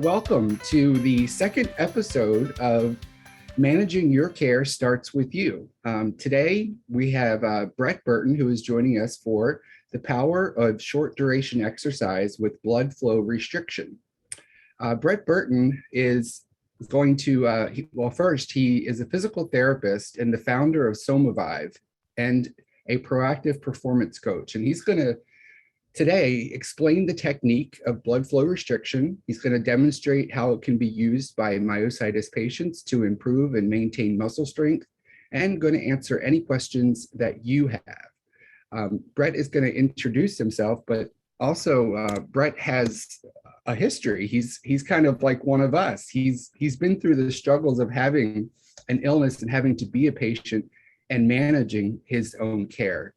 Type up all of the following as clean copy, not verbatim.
Welcome to the second episode of Managing Your Care Starts With You. Today, we have Brett Burton, who is joining us for the power of short duration exercise with blood flow restriction. Brett Burton is going to, first, he is a physical therapist and the founder of Somavive and a proactive performance coach. And he's going to today explain the technique of blood flow restriction. He's going to demonstrate how it can be used by myositis patients to improve and maintain muscle strength, and going to answer any questions that you have. Brett is going to introduce himself, but also Brett has a history. He's kind of like one of us. He's been through the struggles of having an illness and having to be a patient and managing his own care.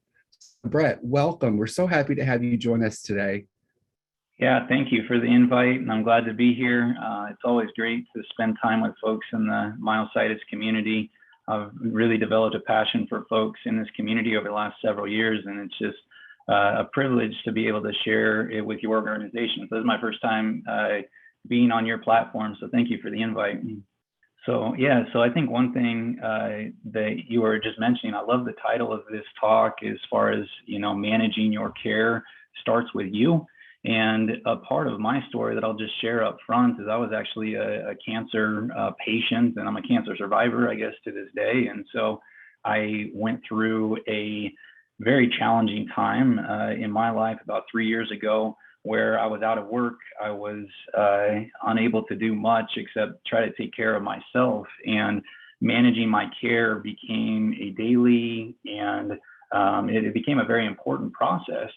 Brett, welcome. We're so happy to have you join us today. Yeah, thank you for the invite, and I'm glad to be here. It's always great to spend time with folks in the myositis community. I've really developed a passion for folks in this community over the last several years, and it's just a privilege to be able to share it with your organization. So this is my first time being on your platform, so thank you for the invite. So I think one thing that you were just mentioning, I love the title of this talk as far as, managing your care starts with you. And a part of my story that I'll just share up front is I was actually a cancer patient, and I'm a cancer survivor, I guess, to this day. And so I went through a very challenging time in my life about 3 years ago, where I was out of work. I was unable to do much except try to take care of myself, and managing my care became a daily and it became a very important process.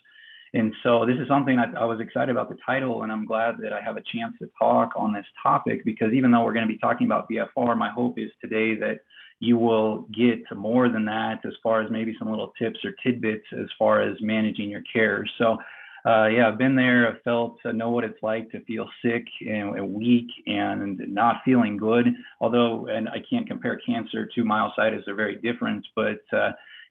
And so this is something I was excited about the title, and I'm glad that I have a chance to talk on this topic, because even though we're going to be talking about BFR, my hope is today that you will get to more than that as far as maybe some little tips or tidbits as far as managing your care. So I've been there. I've felt, know what it's like to feel sick and weak and not feeling good. Although, and I can't compare cancer to myositis, they're very different, but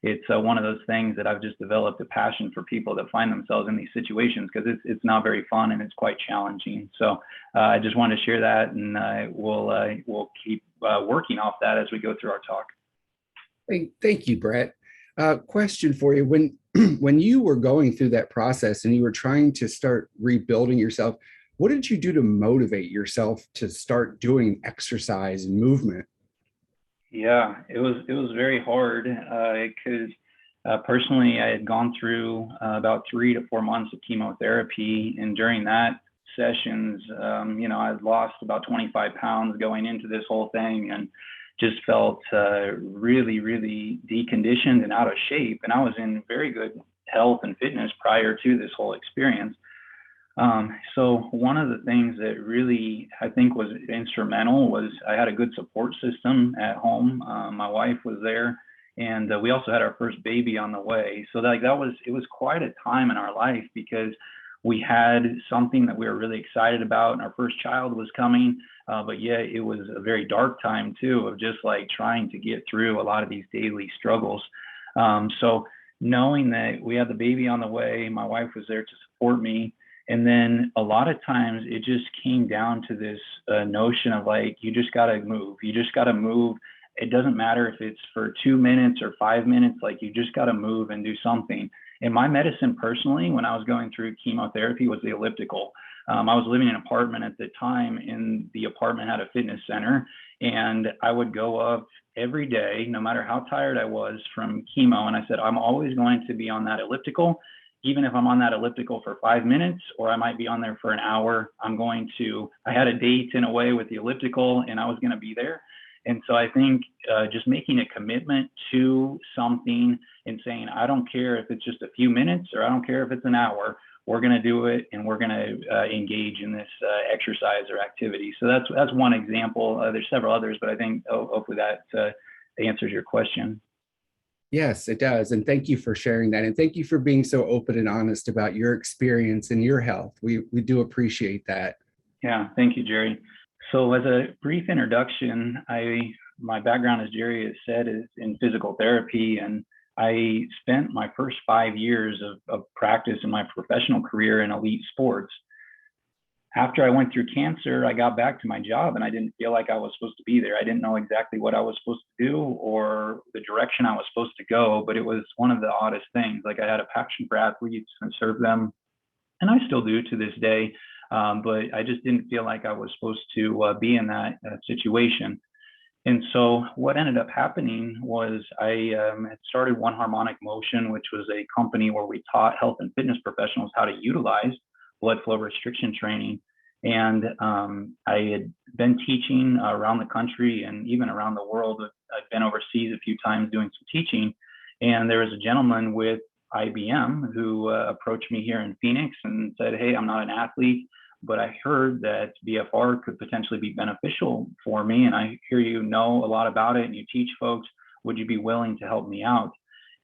it's one of those things that I've just developed a passion for people that find themselves in these situations, because it's not very fun and it's quite challenging. So I just wanted to share that, and we'll keep working off that as we go through our talk. Thank you, Brett. Question for you. When you were going through that process and you were trying to start rebuilding yourself, what did you do to motivate yourself to start doing exercise and movement? Yeah, it was very hard because personally I had gone through about 3 to 4 months of chemotherapy, and during that sessions, I had lost about 25 pounds going into this whole thing, and just felt really, really deconditioned and out of shape. And I was in very good health and fitness prior to this whole experience. So one of the things that really, I think, was instrumental was I had a good support system at home. My wife was there, and we also had our first baby on the way. So it was quite a time in our life, because we had something that we were really excited about, and our first child was coming. But yet it was a very dark time too, of just like trying to get through a lot of these daily struggles. So knowing that we had the baby on the way, my wife was there to support me. And then a lot of times it just came down to this notion of like, you just got to move. You just got to move. It doesn't matter if it's for 2 minutes or 5 minutes, like you just got to move and do something. And my medicine personally, when I was going through chemotherapy, was the elliptical. I was living in an apartment at the time, and the apartment had a fitness center, and I would go up every day, no matter how tired I was from chemo. And I said, I'm always going to be on that elliptical, even if I'm on that elliptical for 5 minutes, or I might be on there for an hour. I had a date in a way with the elliptical, and I was going to be there. And so I think just making a commitment to something and saying, I don't care if it's just a few minutes, or I don't care if it's an hour, we're going to do it, and we're going to engage in this exercise or activity. So that's one example. There's several others, but I think hopefully that answers your question. Yes, it does. And thank you for sharing that. And thank you for being so open and honest about your experience and your health. We do appreciate that. Yeah, thank you, Jerry. So as a brief introduction, my background, as Jerry has said, is in physical therapy, and I spent my first 5 years of practice in my professional career in elite sports. after I went through cancer, I got back to my job and I didn't feel like I was supposed to be there. I didn't know exactly what I was supposed to do or the direction I was supposed to go, but it was one of the oddest things. Like, I had a passion for athletes and served them, and I still do to this day. But I just didn't feel like I was supposed to be in that situation. And so what ended up happening was I had started One Harmonic Motion, which was a company where we taught health and fitness professionals how to utilize blood flow restriction training. And I had been teaching around the country and even around the world. I've been overseas a few times doing some teaching. And there was a gentleman with IBM who approached me here in Phoenix and said, "Hey, I'm not an athlete, but I heard that BFR could potentially be beneficial for me. And I hear you know a lot about it and you teach folks. Would you be willing to help me out?"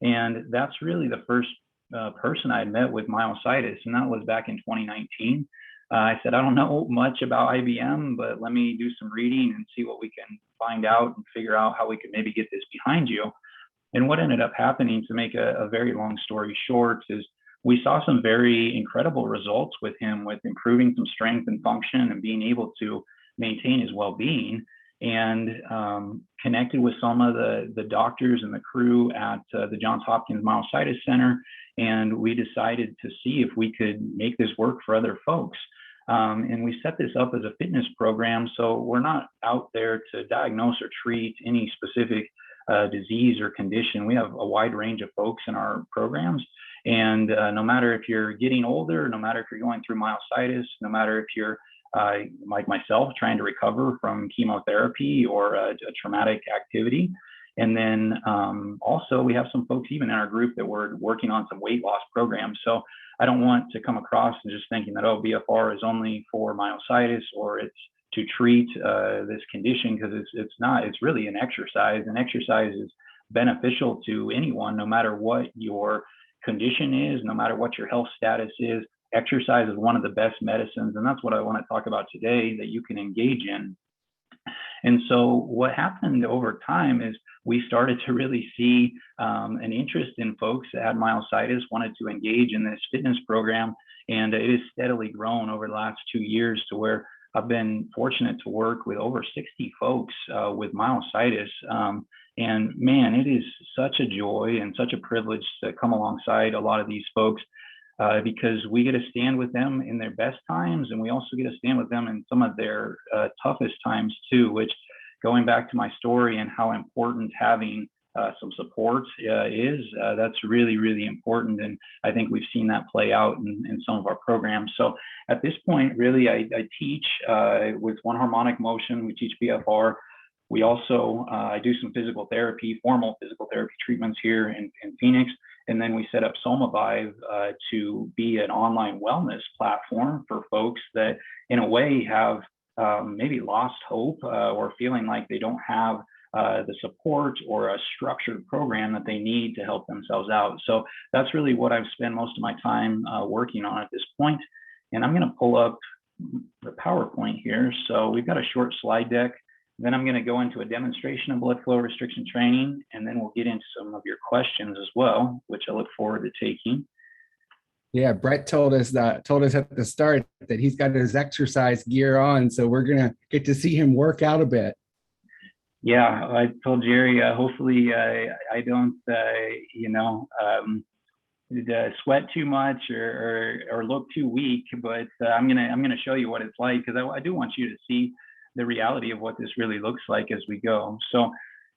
And that's really the first person I had met with myositis. And that was back in 2019. I said, "I don't know much about IBM, but let me do some reading and see what we can find out and figure out how we could maybe get this behind you." And what ended up happening, to make a very long story short, is we saw some very incredible results with him, with improving some strength and function and being able to maintain his well-being, and connected with some of the doctors and the crew at the Johns Hopkins Myositis Center. And we decided to see if we could make this work for other folks. And we set this up as a fitness program. So we're not out there to diagnose or treat any specific disease or condition. We have a wide range of folks in our programs. And no matter if you're getting older, no matter if you're going through myositis, no matter if you're like myself, trying to recover from chemotherapy or a traumatic activity. And then also we have some folks even in our group that we're working on some weight loss programs. So I don't want to come across and just thinking that, oh, BFR is only for myositis or it's to treat this condition, because it's not. It's really an exercise, and exercise is beneficial to anyone, no matter what your condition is, no matter what your health status is. Exercise is one of the best medicines, and that's what I want to talk about today, that you can engage in. And so what happened over time is we started to really see an interest in folks that had myositis, wanted to engage in this fitness program, and it has steadily grown over the last 2 years to where I've been fortunate to work with over 60 folks with myositis. And man, it is such a joy and such a privilege to come alongside a lot of these folks because we get to stand with them in their best times, and we also get to stand with them in some of their toughest times too, which, going back to my story and how important having some support is, that's really, really important. And I think we've seen that play out in some of our programs. So at this point, really, I teach with One Harmonic Motion. We teach BFR. We also, I do some physical therapy, formal physical therapy treatments here in Phoenix. And then we set up Somavive to be an online wellness platform for folks that in a way have maybe lost hope or feeling like they don't have the support or a structured program that they need to help themselves out. So that's really what I've spent most of my time working on at this point. And I'm going to pull up the PowerPoint here. So we've got a short slide deck. Then I'm going to go into a demonstration of blood flow restriction training, and then we'll get into some of your questions as well, which I look forward to taking. Yeah, Brett told us at the start that he's got his exercise gear on, so we're going to get to see him work out a bit. Yeah, I told Jerry, hopefully I don't, sweat too much or look too weak, but I'm gonna show you what it's like, because I do want you to see the reality of what this really looks like as we go. So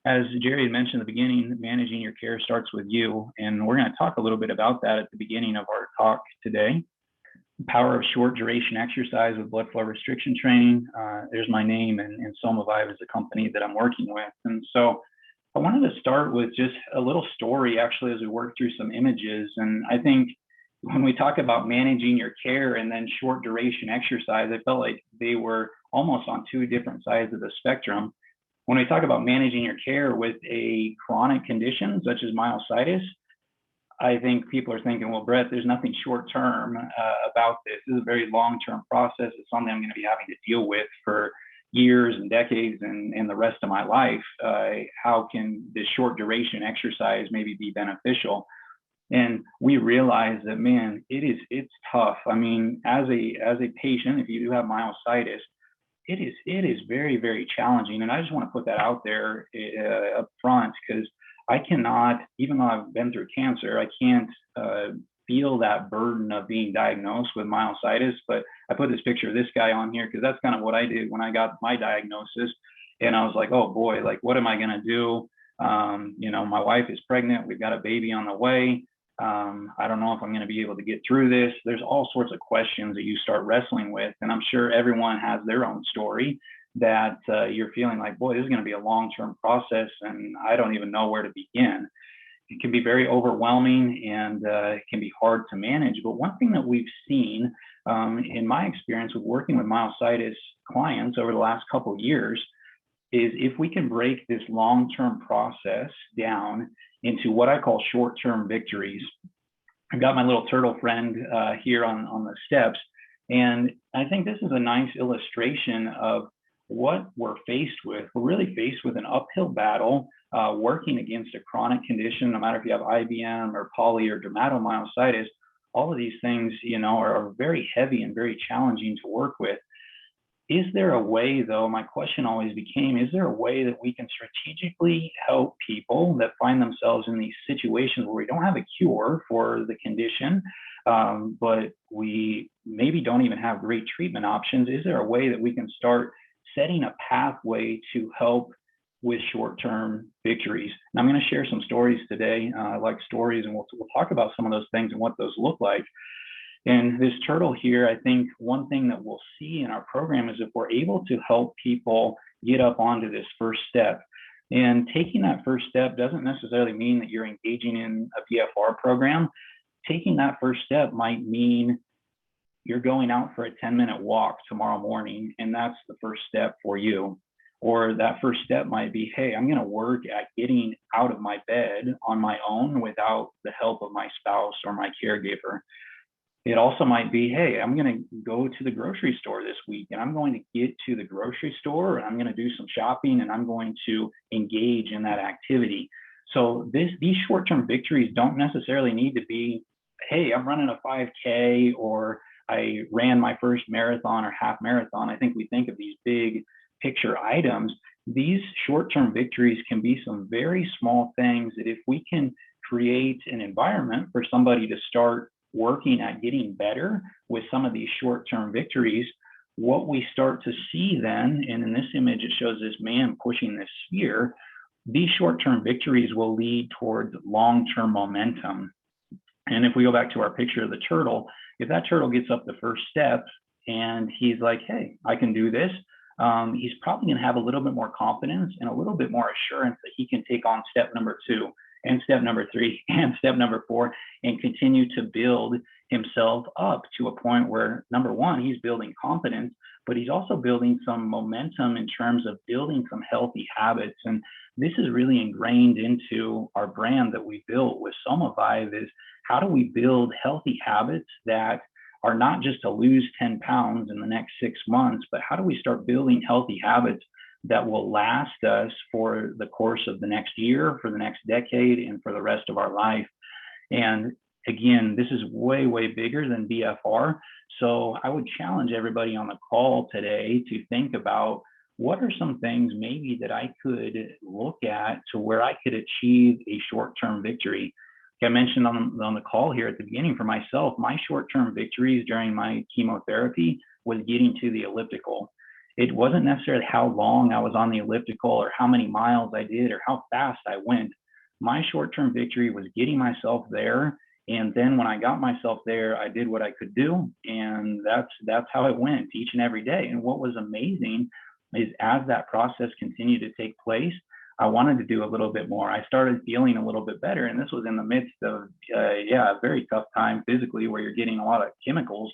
as Jerry had mentioned at the beginning, managing your care starts with you. And we're going to talk a little bit about that at the beginning of our talk today. The power of short duration exercise with blood flow restriction training. There's my name, and Somavive is the company that I'm working with. And so I wanted to start with just a little story, actually, as we work through some images. And I think when we talk about managing your care and then short duration exercise, I felt like they were almost on two different sides of the spectrum. When we talk about managing your care with a chronic condition such as myositis, I think people are thinking, well, Brett, there's nothing short term about this. This is a very long-term process. It's something I'm going to be having to deal with for years and decades and the rest of my life. How can this short duration exercise maybe be beneficial? And we realized that, man, it's tough. I mean, as a patient, if you do have myositis, it is very, very challenging. And I just want to put that out there up front, because I cannot, even though I've been through cancer, I can't feel that burden of being diagnosed with myositis. But I put this picture of this guy on here because that's kind of what I did when I got my diagnosis. And I was like, oh boy, like, what am I going to do? My wife is pregnant. We've got a baby on the way. I don't know if I'm going to be able to get through this. There's all sorts of questions that you start wrestling with. And I'm sure everyone has their own story that you're feeling like, boy, this is going to be a long-term process and I don't even know where to begin. It can be very overwhelming and it can be hard to manage. But one thing that we've seen in my experience with working with myositis clients over the last couple of years is if we can break this long-term process down into what I call short-term victories. I've got my little turtle friend here on the steps, and I think this is a nice illustration of what we're faced with. We're really faced with an uphill battle working against a chronic condition, no matter if you have IBM or poly or dermatomyositis. All of these things, are very heavy and very challenging to work with. Is there a way, though, my question always became, is there a way that we can strategically help people that find themselves in these situations where we don't have a cure for the condition, but we maybe don't even have great treatment options? Is there a way that we can start setting a pathway to help with short-term victories? And I'm going to share some stories today. I like stories, and we'll talk about some of those things and what those look like. And this turtle here, I think one thing that we'll see in our program is if we're able to help people get up onto this first step. And taking that first step doesn't necessarily mean that you're engaging in a BFR program. Taking that first step might mean you're going out for a 10-minute walk tomorrow morning, and that's the first step for you. Or that first step might be, hey, I'm going to work at getting out of my bed on my own without the help of my spouse or my caregiver. It also might be, hey, I'm going to go to the grocery store this week, and I'm going to get to the grocery store and I'm going to do some shopping and I'm going to engage in that activity. So these short-term victories don't necessarily need to be, hey, I'm running a 5K or I ran my first marathon or half marathon. I think we think of these big picture items. These short-term victories can be some very small things that if we can create an environment for somebody to start working at getting better with some of these short-term victories, what we start to see then, and in this image, it shows this man pushing this sphere, these short-term victories will lead towards long-term momentum. And if we go back to our picture of the turtle, if that turtle gets up the first step and he's like, hey, I can do this, he's probably going to have a little bit more confidence and a little bit more assurance that he can take on step number 2 and step number 3 and step number 4 and continue to build himself up to a point where, number 1, he's building confidence, but he's also building some momentum in terms of building some healthy habits. And this is really ingrained into our brand that we built with Somavive, is how do we build healthy habits that are not just to lose 10 pounds in the next 6 months, but how do we start building healthy habits that will last us for the course of the next year, for the next decade, and for the rest of our life. And again, this is way, way bigger than BFR. So I would challenge everybody on the call today to think about what are some things maybe that I could look at to where I could achieve a short-term victory. Like I mentioned on the call here at the beginning, for myself, my short-term victories during my chemotherapy was getting to the elliptical. It wasn't necessarily how long I was on the elliptical or how many miles I did or how fast I went. My short-term victory was getting myself there. And then when I got myself there, I did what I could do. And that's how it went each and every day. And what was amazing is as that process continued to take place, I wanted to do a little bit more. I started feeling a little bit better. And this was in the midst of, a very tough time physically, where you're getting a lot of chemicals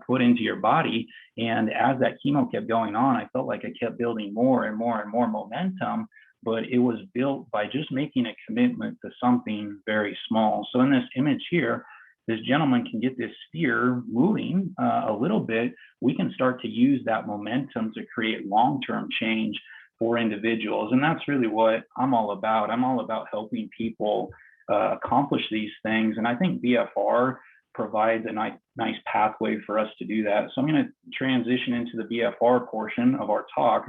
put into your body. And as that chemo kept going on, I felt like I kept building more and more and more momentum, but it was built by just making a commitment to something very small. So in this image here, this gentleman can get this sphere moving a little bit. We can start to use that momentum to create long-term change for individuals. And that's really what I'm all about. I'm all about helping people accomplish these things. And I think BFR provides a nice pathway for us to do that. So I'm going to transition into the BFR portion of our talk.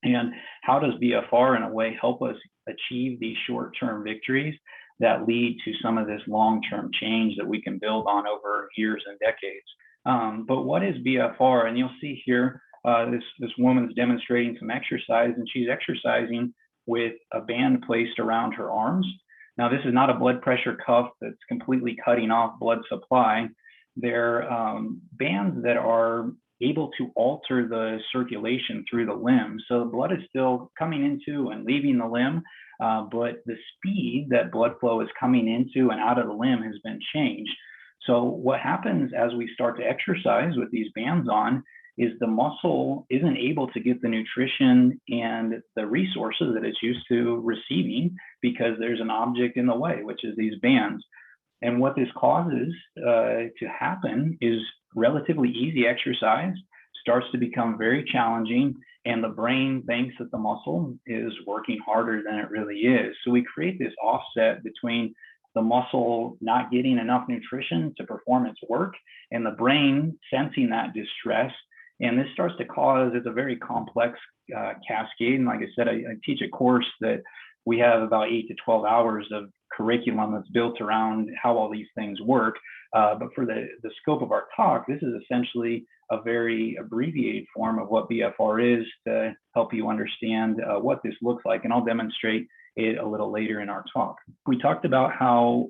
And how does BFR in a way help us achieve these short-term victories that lead to some of this long-term change that we can build on over years and decades? But what is BFR? And you'll see here, this woman's demonstrating some exercise, and she's exercising with a band placed around her arms. Now, this is not a blood pressure cuff that's completely cutting off blood supply. They're bands that are able to alter the circulation through the limb. So the blood is still coming into and leaving the limb, but the speed that blood flow is coming into and out of the limb has been changed. So what happens as we start to exercise with these bands on is the muscle isn't able to get the nutrition and the resources that it's used to receiving because there's an object in the way, which is these bands. And what this causes to happen is relatively easy exercise starts to become very challenging, and the brain thinks that the muscle is working harder than it really is. So we create this offset between the muscle not getting enough nutrition to perform its work and the brain sensing that distress. And this starts to cause, it's a very complex cascade. And like I said, I teach a course that we have about 8 to 12 hours of curriculum that's built around how all these things work. But for the scope of our talk, this is essentially a very abbreviated form of what BFR is to help you understand what this looks like. And I'll demonstrate it a little later in our talk. We talked about how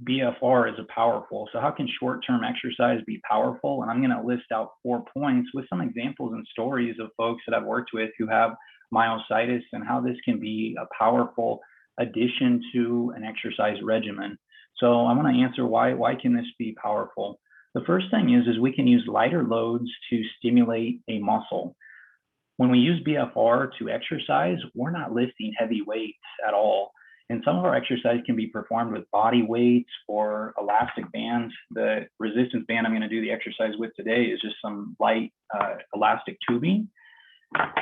BFR is powerful. So how can short-term exercise be powerful? And I'm going to list out 4 points with some examples and stories of folks that I've worked with who have myositis and how this can be a powerful addition to an exercise regimen. So I want to answer why can this be powerful? The first thing is we can use lighter loads to stimulate a muscle. When we use BFR to exercise, we're not lifting heavy weights at all. And some of our exercise can be performed with body weights or elastic bands. The resistance band I'm going to do the exercise with today is just some light elastic tubing.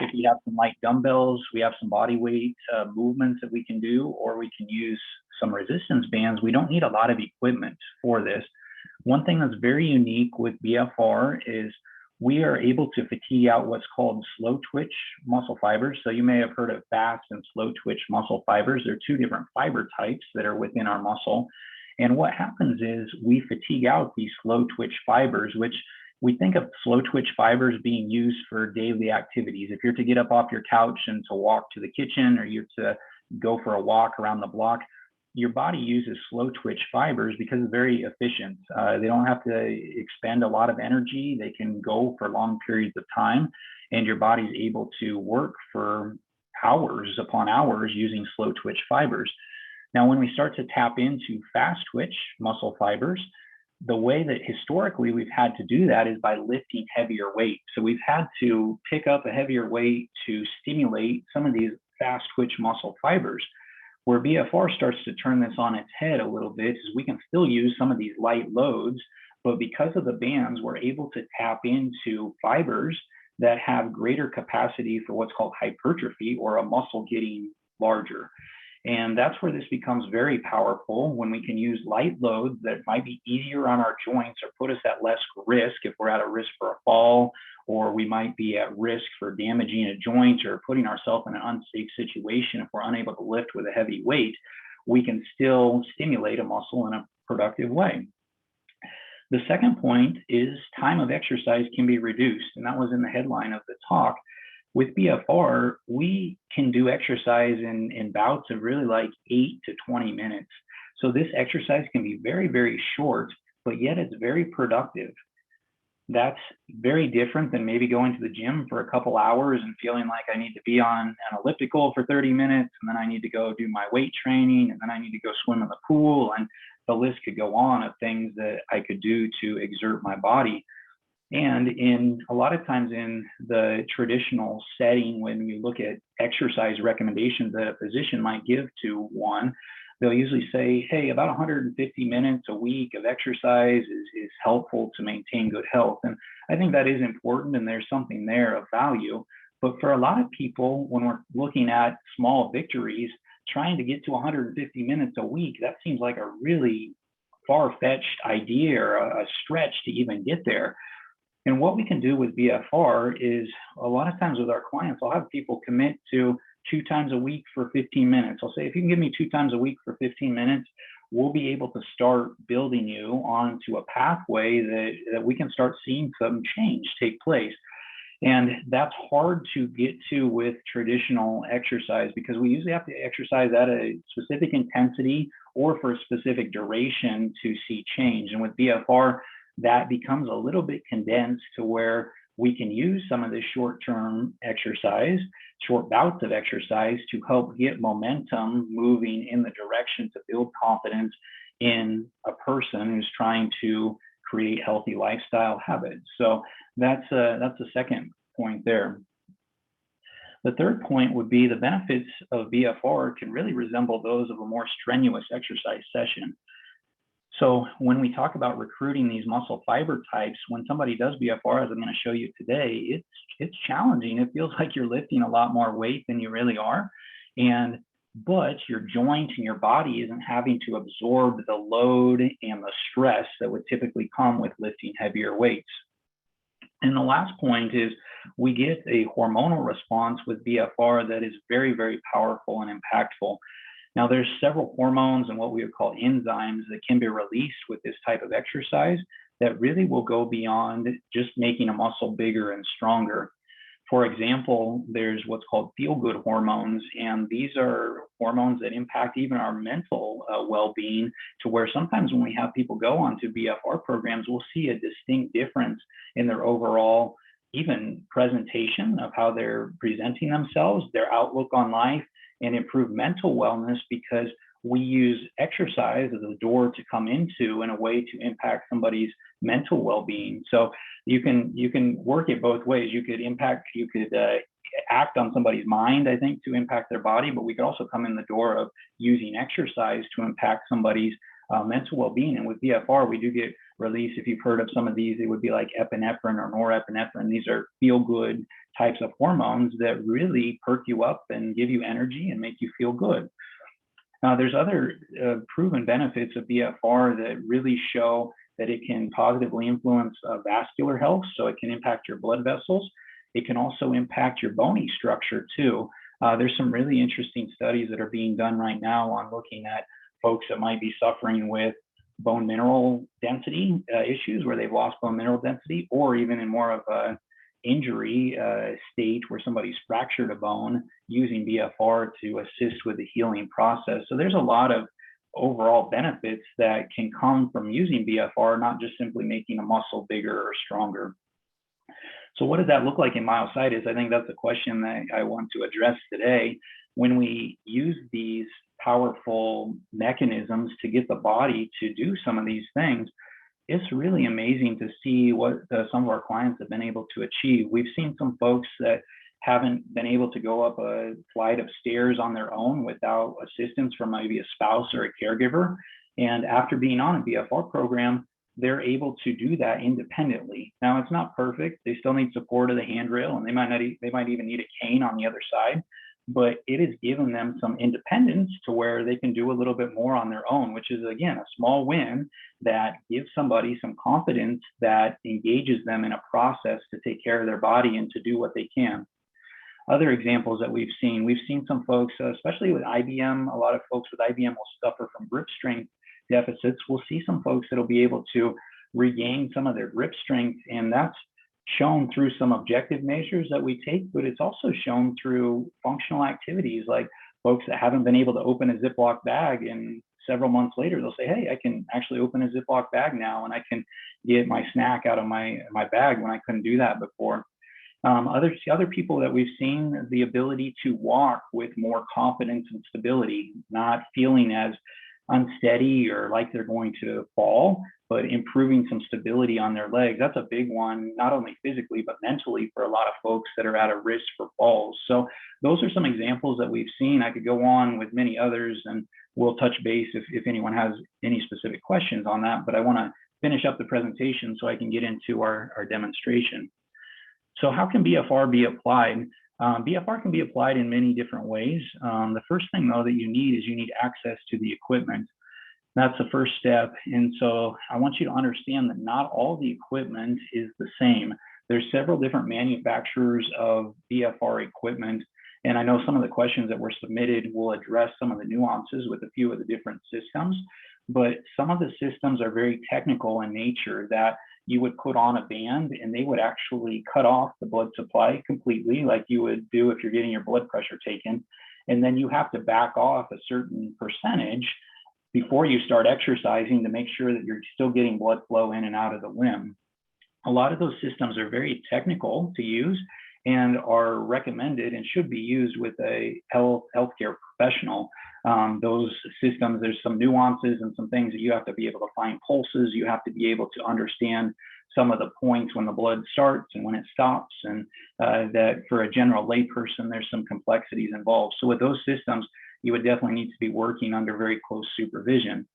If you have some light dumbbells, we have some body weight movements that we can do, or we can use some resistance bands. We don't need a lot of equipment for this. One thing that's very unique with BFR is we are able to fatigue out what's called slow twitch muscle fibers. So you may have heard of fast and slow twitch muscle fibers. They're 2 different fiber types that are within our muscle. And what happens is we fatigue out these slow twitch fibers, which we think of slow twitch fibers being used for daily activities. If you're to get up off your couch and to walk to the kitchen, or you're to go for a walk around the block, your body uses slow twitch fibers because it's very efficient. They don't have to expend a lot of energy. They can go for long periods of time, and your body's able to work for hours upon hours using slow twitch fibers. Now, when we start to tap into fast twitch muscle fibers, the way that historically we've had to do that is by lifting heavier weight. So we've had to pick up a heavier weight to stimulate some of these fast twitch muscle fibers. Where BFR starts to turn this on its head a little bit is we can still use some of these light loads, but because of the bands, we're able to tap into fibers that have greater capacity for what's called hypertrophy, or a muscle getting larger. And that's where this becomes very powerful, when we can use light loads that might be easier on our joints or put us at less risk if we're at a risk for a fall, or we might be at risk for damaging a joint or putting ourselves in an unsafe situation if we're unable to lift with a heavy weight. We can still stimulate a muscle in a productive way. The second point is time of exercise can be reduced, and that was in the headline of the talk. With BFR, we can do exercise in bouts of really like 8 to 20 minutes. So this exercise can be very, very short, but yet it's very productive. That's very different than maybe going to the gym for a couple hours and feeling like I need to be on an elliptical for 30 minutes, and then I need to go do my weight training, and then I need to go swim in the pool, and the list could go on of things that I could do to exert my body. And in a lot of times in the traditional setting, when you look at exercise recommendations that a physician might give to one, they'll usually say, hey, about 150 minutes a week of exercise is helpful to maintain good health. And I think that is important, and there's something there of value. But for a lot of people, when we're looking at small victories, trying to get to 150 minutes a week, that seems like a really far-fetched idea or a stretch to even get there. And what we can do with BFR is a lot of times with our clients, I'll have people commit to 2 times a week for 15 minutes. I'll say, if you can give me 2 times a week for 15 minutes, we'll be able to start building you onto a pathway that we can start seeing some change take place. And that's hard to get to with traditional exercise, because we usually have to exercise at a specific intensity or for a specific duration to see change. And with BFR, that becomes a little bit condensed to where we can use some of this short-term exercise, short bouts of exercise, to help get momentum moving in the direction to build confidence in a person who's trying to create healthy lifestyle habits. So that's the second point there. The third point would be the benefits of BFR can really resemble those of a more strenuous exercise session. So when we talk about recruiting these muscle fiber types, when somebody does BFR, as I'm going to show you today, it's challenging. It feels like you're lifting a lot more weight than you really are. But your joint and your body isn't having to absorb the load and the stress that would typically come with lifting heavier weights. And the last point is we get a hormonal response with BFR that is very, very powerful and impactful. Now, there's several hormones and what we would call enzymes that can be released with this type of exercise that really will go beyond just making a muscle bigger and stronger. For example, there's what's called feel-good hormones, and these are hormones that impact even our mental well-being, to where sometimes when we have people go onto BFR programs, we'll see a distinct difference in their overall even presentation of how they're presenting themselves, their outlook on life, and improve mental wellness, because we use exercise as a door to come into in a way to impact somebody's mental well-being. So you can work it both ways. You could act on somebody's mind, I think, to impact their body, but we could also come in the door of using exercise to impact somebody's mental well-being. And with BFR, we do get release. If you've heard of some of these, it would be like epinephrine or norepinephrine. These are feel-good types of hormones that really perk you up and give you energy and make you feel good. There's other proven benefits of BFR that really show that it can positively influence vascular health. So it can impact your blood vessels. It can also impact your bony structure too. There's some really interesting studies that are being done right now on looking at folks that might be suffering with bone mineral density issues, where they've lost bone mineral density, or even in more of a injury state where somebody's fractured a bone, using BFR to assist with the healing process. So there's a lot of overall benefits that can come from using BFR, not just simply making a muscle bigger or stronger. So what does that look like in myositis? I think that's a question that I want to address today. When we use these powerful mechanisms to get the body to do some of these things, it's really amazing to see what some of our clients have been able to achieve. We've seen some folks that haven't been able to go up a flight of stairs on their own without assistance from maybe a spouse or a caregiver. And after being on a BFR program, they're able to do that independently. Now, it's not perfect. They still need support of the handrail, and they might even need a cane on the other side. But it has given them some independence to where they can do a little bit more on their own, which is, again, a small win that gives somebody some confidence that engages them in a process to take care of their body and to do what they can. Other examples that we've seen some folks, especially with IBM, a lot of folks with IBM will suffer from grip strength deficits. We'll see some folks that'll be able to regain some of their grip strength, and that's shown through some objective measures that we take, but it's also shown through functional activities, like folks that haven't been able to open a Ziploc bag, and several months later, they'll say, hey, I can actually open a Ziploc bag now, and I can get my snack out of my bag when I couldn't do that before. Other people that we've seen, the ability to walk with more confidence and stability, not feeling as unsteady or like they're going to fall, but improving some stability on their legs. That's a big one, not only physically, but mentally, for a lot of folks that are at a risk for falls. So those are some examples that we've seen. I could go on with many others, and we'll touch base if anyone has any specific questions on that, but I want to finish up the presentation so I can get into our demonstration. So how can BFR be applied? BFR can be applied in many different ways. The first thing though that you need is you need access to the equipment. That's the first step. And so I want you to understand that not all the equipment is the same. There's several different manufacturers of BFR equipment. And I know some of the questions that were submitted will address some of the nuances with a few of the different systems, but some of the systems are very technical in nature that you would put on a band and they would actually cut off the blood supply completely, like you would do if you're getting your blood pressure taken. And then you have to back off a certain percentage before you start exercising to make sure that you're still getting blood flow in and out of the limb. A lot of those systems are very technical to use and are recommended and should be used with a healthcare professional. Those systems, there's some nuances and some things that you have to be able to find pulses. You have to be able to understand some of the points when the blood starts and when it stops, and that for a general layperson, there's some complexities involved. So with those systems, you would definitely need to be working under very close supervision.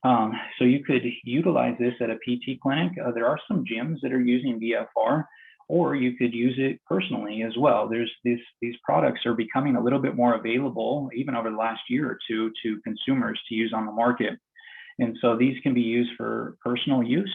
So you could utilize this at a PT clinic. There are some gyms that are using BFR, or you could use it personally as well. These products are becoming a little bit more available, even over the last year or two, to consumers to use on the market. And so these can be used for personal use.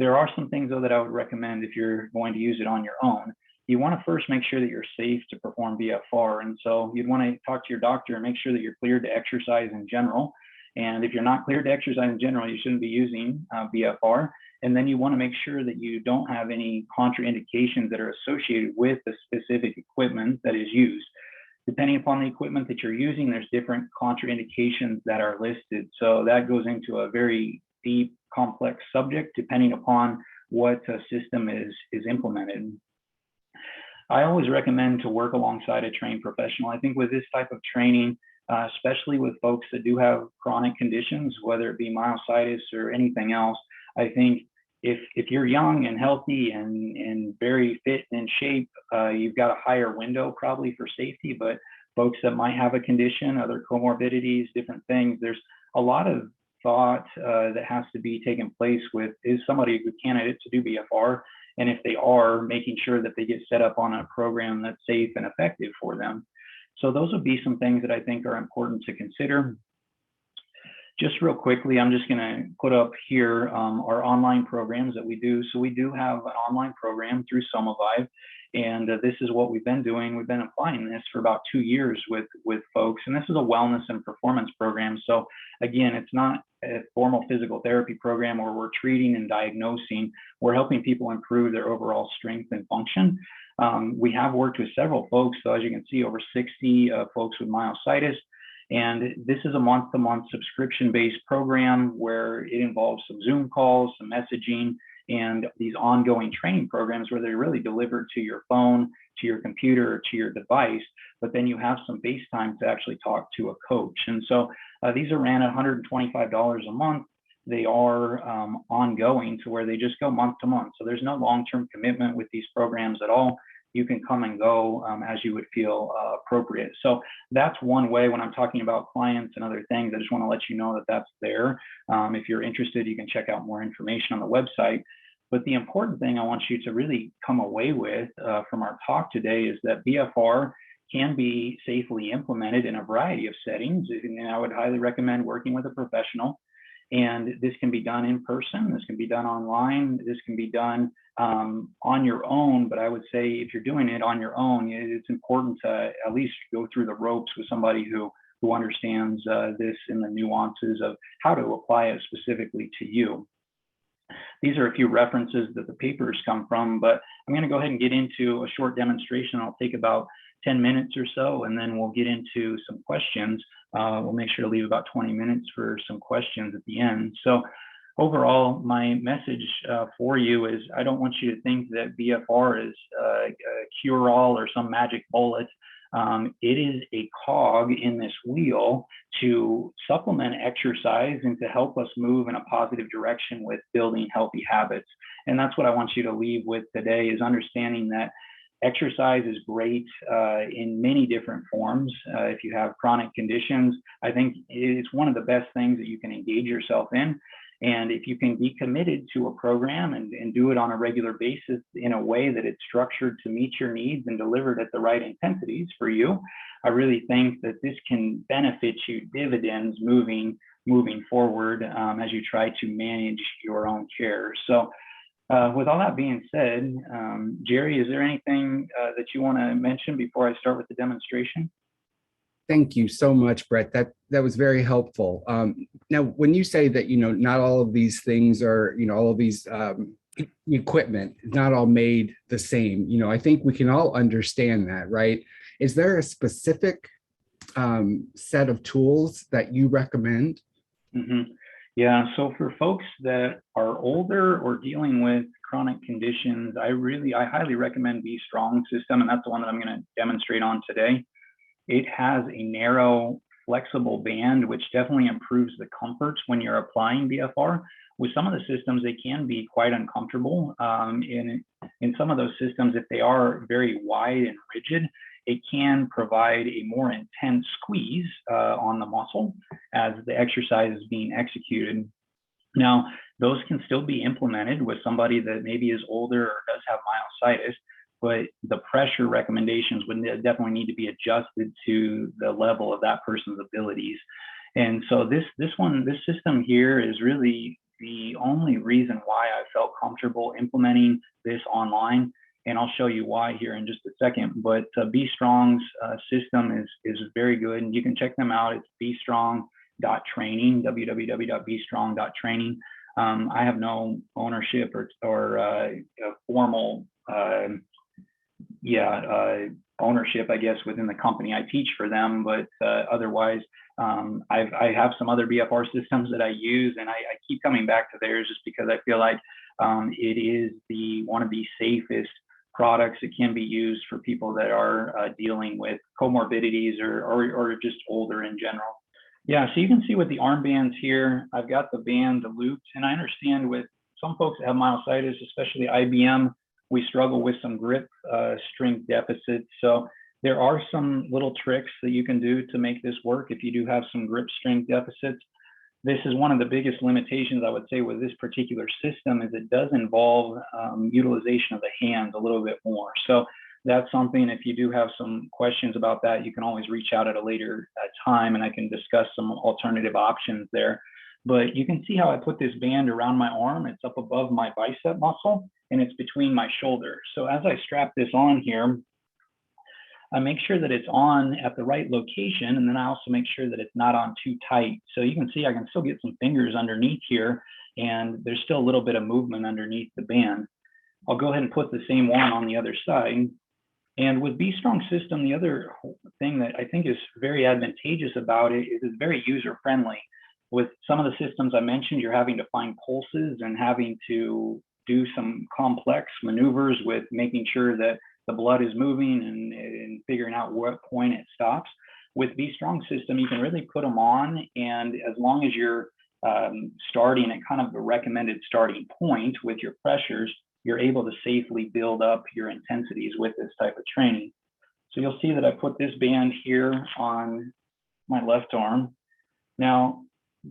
There are some things though that I would recommend if you're going to use it on your own. You want to first make sure that you're safe to perform BFR. And so you'd want to talk to your doctor and make sure that you're cleared to exercise in general. And if you're not cleared to exercise in general, you shouldn't be using BFR. And then you want to make sure that you don't have any contraindications that are associated with the specific equipment that is used. Depending upon the equipment that you're using, there's different contraindications that are listed. So that goes into a very deep, complex subject, depending upon what system is implemented. I always recommend to work alongside a trained professional. I think with this type of training, especially with folks that do have chronic conditions, whether it be myositis or anything else, I think if you're young and healthy and very fit and in shape, you've got a higher window probably for safety. But folks that might have a condition, other comorbidities, different things, there's a lot of thought that has to be taken place with, is somebody a good candidate to do BFR? And if they are, making sure that they get set up on a program that's safe and effective for them. So those would be some things that I think are important to consider. Just real quickly, I'm just going to put up here our online programs that we do. So we do have an online program through Somavive, and this is what we've been doing. We've been applying this for about 2 years with folks, and this is a wellness and performance program. So again, it's not a formal physical therapy program where we're treating and diagnosing. We're helping people improve their overall strength and function. We have worked with several folks, so as you can see, over 60 folks with myositis. And this is a month-to-month subscription-based program where it involves some Zoom calls, some messaging, and these ongoing training programs where they're really delivered to your phone, to your computer, or to your device, but then you have some face time to actually talk to a coach. And so these are ran at $125 a month. They are ongoing to where they just go month to month. So there's no long-term commitment with these programs at all. You can come and go as you would feel appropriate. So that's one way when I'm talking about clients and other things. I just want to let you know that that's there. If you're interested, you can check out more information on the website. But the important thing I want you to really come away with from our talk today is that BFR can be safely implemented in a variety of settings. And I would highly recommend working with a professional. And this can be done in person, this can be done online, this can be done on your own. But I would say if you're doing it on your own, it's important to at least go through the ropes with somebody who understands this and the nuances of how to apply it specifically to you. These are a few references that the papers come from, but I'm going to go ahead and get into a short demonstration. I'll take about 10 minutes or so, and then we'll get into some questions. We'll make sure to leave about 20 minutes for some questions at the end. So overall, my message for you is I don't want you to think that BFR is a cure-all or some magic bullet. It is a cog in this wheel to supplement exercise and to help us move in a positive direction with building healthy habits. And that's what I want you to leave with today, is understanding that exercise is great in many different forms. If you have chronic conditions, I think it's one of the best things that you can engage yourself in. And if you can be committed to a program and do it on a regular basis in a way that it's structured to meet your needs and delivered at the right intensities for you, I really think that this can benefit you dividends moving forward as you try to manage your own care. So with all that being said, Jerry, is there anything that you want to mention before I start with the demonstration? Thank you so much, Brett. That was very helpful. Now, when you say that, not all of these things are, all of these equipment is not all made the same, I think we can all understand that, right? Is there a specific set of tools that you recommend? Mm-hmm. Yeah, so for folks that are older or dealing with chronic conditions, I highly recommend B Strong System, and that's the one that I'm going to demonstrate on today. It has a narrow, flexible band, which definitely improves the comfort when you're applying BFR. With some of the systems, they can be quite uncomfortable. In some of those systems, if they are very wide and rigid, it can provide a more intense squeeze on the muscle as the exercise is being executed. Now, those can still be implemented with somebody that maybe is older or does have myositis, but the pressure recommendations would definitely need to be adjusted to the level of that person's abilities. And so this system here is really the only reason why I felt comfortable implementing this online. And I'll show you why here in just a second. But B Strong's system is very good, and you can check them out. It's bstrong.training, www.bstrong.training. I have no ownership or formal ownership, I guess, within the company. I teach for them, but otherwise, I have some other BFR systems that I use, and I keep coming back to theirs just because I feel like it is one of the safest products that can be used for people that are dealing with comorbidities or just older in general. Yeah, so you can see with the armbands here, I've got the band looped, and I understand with some folks that have myositis, especially IBM, we struggle with some grip strength deficits. So there are some little tricks that you can do to make this work if you do have some grip strength deficits. This is one of the biggest limitations, I would say, with this particular system, is it does involve utilization of the hands a little bit more. So that's something, if you do have some questions about that, you can always reach out at a later time, and I can discuss some alternative options there. But you can see how I put this band around my arm. It's up above my bicep muscle, and it's between my shoulders. So as I strap this on here, I make sure that it's on at the right location, and then I also make sure that it's not on too tight. So you can see I can still get some fingers underneath here, and there's still a little bit of movement underneath the band. I'll go ahead and put the same one on the other side. And with B Strong System, the other thing that I think is very advantageous about it is it's very user-friendly. With some of the systems I mentioned, you're having to find pulses and having to do some complex maneuvers with making sure that the blood is moving and figuring out what point it stops. With B Strong System, you can really put them on, and as long as you're starting at kind of the recommended starting point with your pressures, you're able to safely build up your intensities with this type of training. So you'll see that I put this band here on my left arm. Now,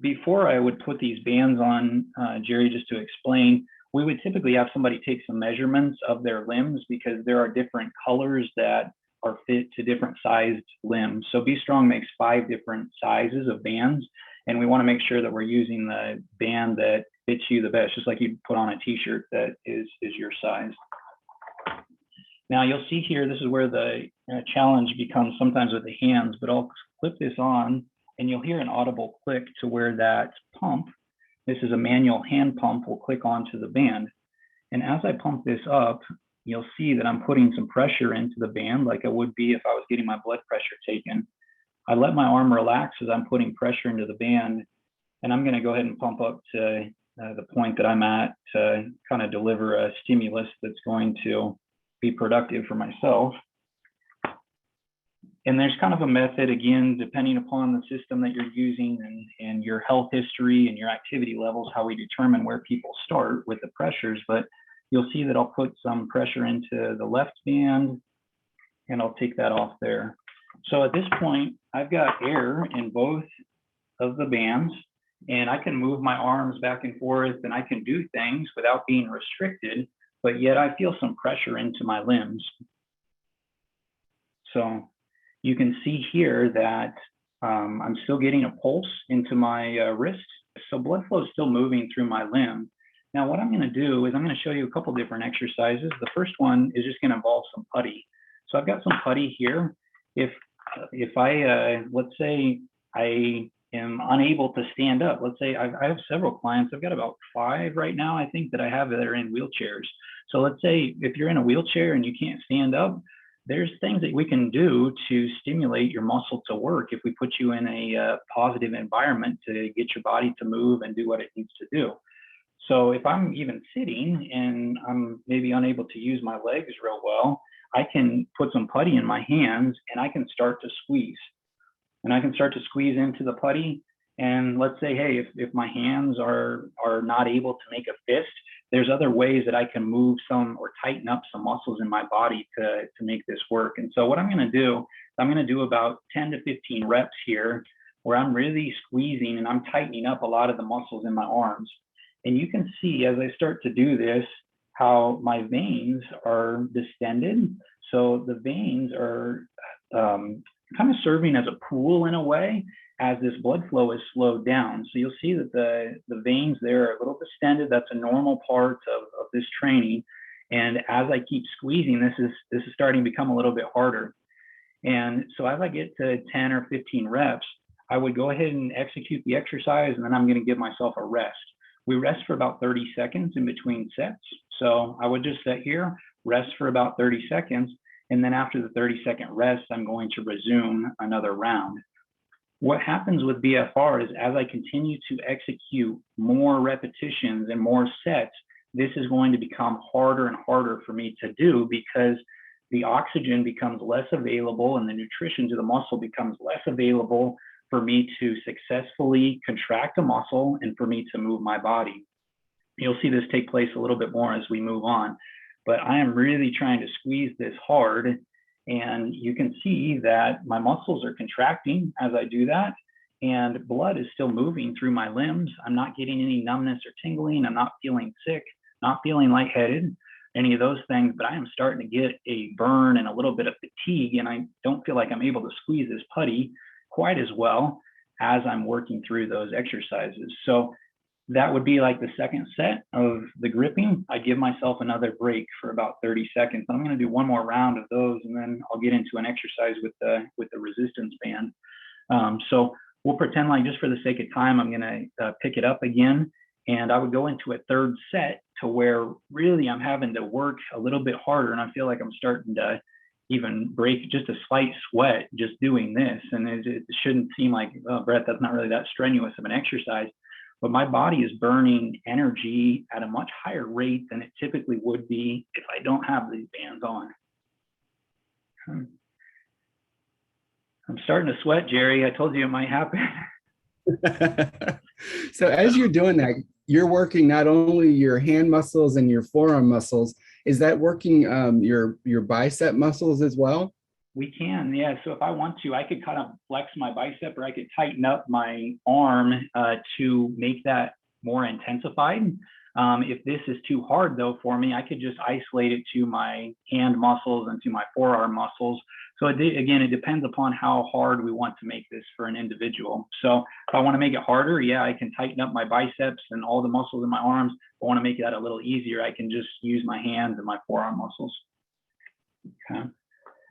before I would put these bands on, Jerry, just to explain, we would typically have somebody take some measurements of their limbs because there are different colors that are fit to different sized limbs. So B Strong makes 5 different sizes of bands, and we want to make sure that we're using the band that fits you the best, just like you put on a t-shirt that is your size. Now you'll see here, this is where the challenge becomes sometimes with the hands, but I'll clip this on and you'll hear an audible click to where that pump, this is a manual hand pump, will click onto the band. And as I pump this up, you'll see that I'm putting some pressure into the band like I would be if I was getting my blood pressure taken. I let my arm relax as I'm putting pressure into the band, and I'm going to go ahead and pump up to the point that I'm at to kind of deliver a stimulus that's going to be productive for myself. And there's kind of a method, again, depending upon the system that you're using and your health history and your activity levels, how we determine where people start with the pressures. But you'll see that I'll put some pressure into the left band, and I'll take that off there. So at this point, I've got air in both of the bands, and I can move my arms back and forth, and I can do things without being restricted, but yet I feel some pressure into my limbs. So you can see here that I'm still getting a pulse into my wrist. So blood flow is still moving through my limb. Now what I'm going to do is I'm going to show you a couple different exercises. The first one is just going to involve some putty. So I've got some putty here. If I, let's say I am unable to stand up, let's say I have several clients, I've got about 5 right now, I think, that I have that are in wheelchairs. So let's say if you're in a wheelchair and you can't stand up, there's things that we can do to stimulate your muscle to work if we put you in a positive environment to get your body to move and do what it needs to do. So if I'm even sitting and I'm maybe unable to use my legs real well, I can put some putty in my hands and I can start to squeeze. And I can start to squeeze into the putty. And let's say, hey, if my hands are not able to make a fist, there's other ways that I can move some or tighten up some muscles in my body to make this work. And so what I'm going to do about 10 to 15 reps here where I'm really squeezing and I'm tightening up a lot of the muscles in my arms. And you can see as I start to do this, how my veins are distended. So the veins are kind of serving as a pool in a way as this blood flow is slowed down. So you'll see that the veins there are a little distended. That's a normal part of this training. And as I keep squeezing, this is starting to become a little bit harder. And so as I get to 10 or 15 reps, I would go ahead and execute the exercise, and then I'm going to give myself a rest. We rest for about 30 seconds in between sets. So I would just sit here, rest for about 30 seconds. And then after the 30-second rest, I'm going to resume another round. What happens with BFR is as I continue to execute more repetitions and more sets, this is going to become harder and harder for me to do because the oxygen becomes less available and the nutrition to the muscle becomes less available for me to successfully contract a muscle and for me to move my body. You'll see this take place a little bit more as we move on, but I am really trying to squeeze this hard. And you can see that my muscles are contracting as I do that, and blood is still moving through my limbs. I'm not getting any numbness or tingling. I'm not feeling sick, not feeling lightheaded, any of those things, but I am starting to get a burn and a little bit of fatigue, and I don't feel like I'm able to squeeze this putty quite as well as I'm working through those exercises. So that would be like the second set of the gripping. I give myself another break for about 30 seconds. I'm going to do one more round of those, and then I'll get into an exercise with the resistance band. So we'll pretend like, just for the sake of time, I'm going to pick it up again, and I would go into a third set to where really I'm having to work a little bit harder, and I feel like I'm starting to even break just a slight sweat just doing this. And it shouldn't seem like, oh, Brett, that's not really that strenuous of an exercise. But my body is burning energy at a much higher rate than it typically would be if I don't have these bands on. I'm starting to sweat, Jerry. I told you it might happen. So as you're doing that, you're working not only your hand muscles and your forearm muscles, is that working your bicep muscles as well? We can, yeah. So if I want to, I could kind of flex my bicep, or I could tighten up my arm to make that more intensified. If this is too hard though for me, I could just isolate it to my hand muscles and to my forearm muscles. So again, it depends upon how hard we want to make this for an individual. So if I want to make it harder, yeah, I can tighten up my biceps and all the muscles in my arms. If I want to make that a little easier, I can just use my hands and my forearm muscles. Okay.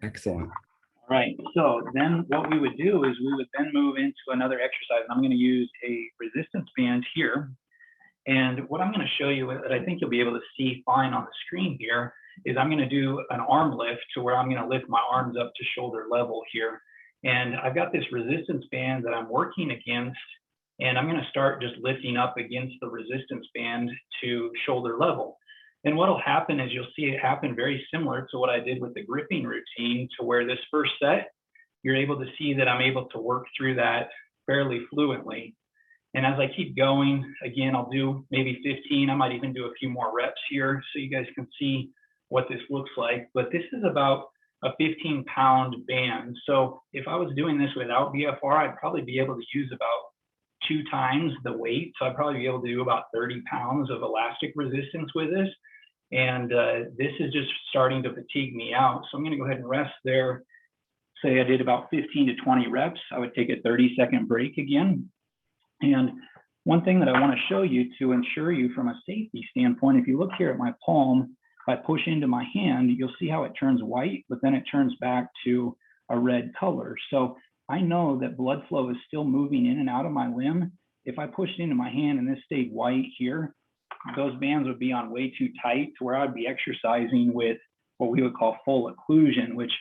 Excellent. All right, so then what we would do is we would then move into another exercise. I'm going to use a resistance band here. And what I'm going to show you that I think you'll be able to see fine on the screen here is I'm going to do an arm lift to where I'm going to lift my arms up to shoulder level here. And I've got this resistance band that I'm working against, and I'm going to start just lifting up against the resistance band to shoulder level. And what'll happen is you'll see it happen very similar to what I did with the gripping routine, to where this first set, you're able to see that I'm able to work through that fairly fluently. And as I keep going, again, I'll do maybe 15. I might even do a few more reps here so you guys can see what this looks like. But this is about a 15-pound band. So if I was doing this without BFR, I'd probably be able to use about 2 times the weight. So I'd probably be able to do about 30 pounds of elastic resistance with this. And this is just starting to fatigue me out. So I'm going to go ahead and rest there. Say I did about 15 to 20 reps. I would take a 30-second break again. And one thing that I want to show you to ensure you from a safety standpoint, if you look here at my palm, if I push into my hand, you'll see how it turns white, but then it turns back to a red color. So I know that blood flow is still moving in and out of my limb. If I pushed into my hand and this stayed white here, those bands would be on way too tight to where I'd be exercising with what we would call full occlusion, which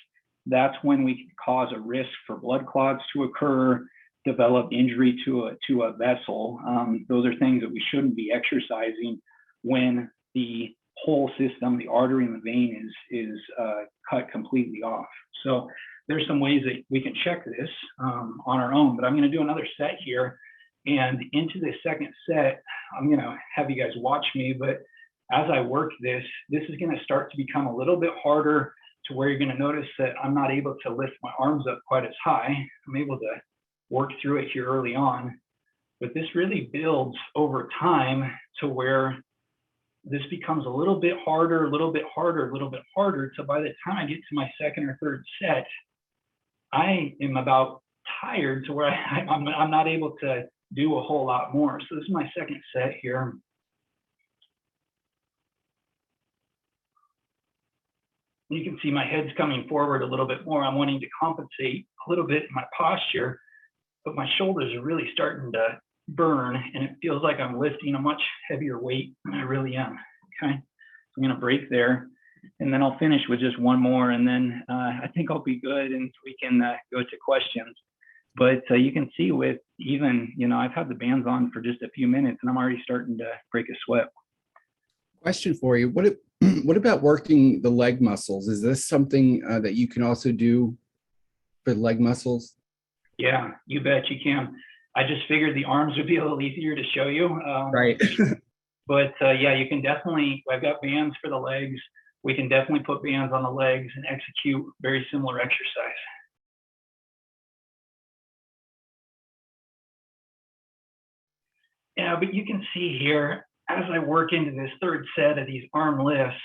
that's when we can cause a risk for blood clots to occur, develop injury to a vessel. Those are things that we shouldn't be exercising when the whole system, the artery and the vein is cut completely off. So there's some ways that we can check this on our own, but I'm going to do another set here. And into this second set, I'm going to have you guys watch me, but as I work this is going to start to become a little bit harder to where you're going to notice that I'm not able to lift my arms up quite as high. I'm able to work through it here early on, but this really builds over time to where this becomes a little bit harder, a little bit harder, a little bit harder. So by the time I get to my second or third set, I am about tired to where I'm not able to do a whole lot more. So this is my second set here. You can see my head's coming forward a little bit more. I'm wanting to compensate a little bit in my posture, but my shoulders are really starting to burn and it feels like I'm lifting a much heavier weight than I really am. Okay, so I'm going to break there and then I'll finish with just one more and then I think I'll be good and we can go to questions. But you can see with even, I've had the bands on for just a few minutes and I'm already starting to break a sweat. Question for you. What about working the leg muscles? Is this something that you can also do for the leg muscles? Yeah, you bet you can. I just figured the arms would be a little easier to show you. Right. But yeah, you can definitely, I've got bands for the legs. We can definitely put bands on the legs and execute very similar exercise. Yeah, but you can see here, as I work into this third set of these arm lifts,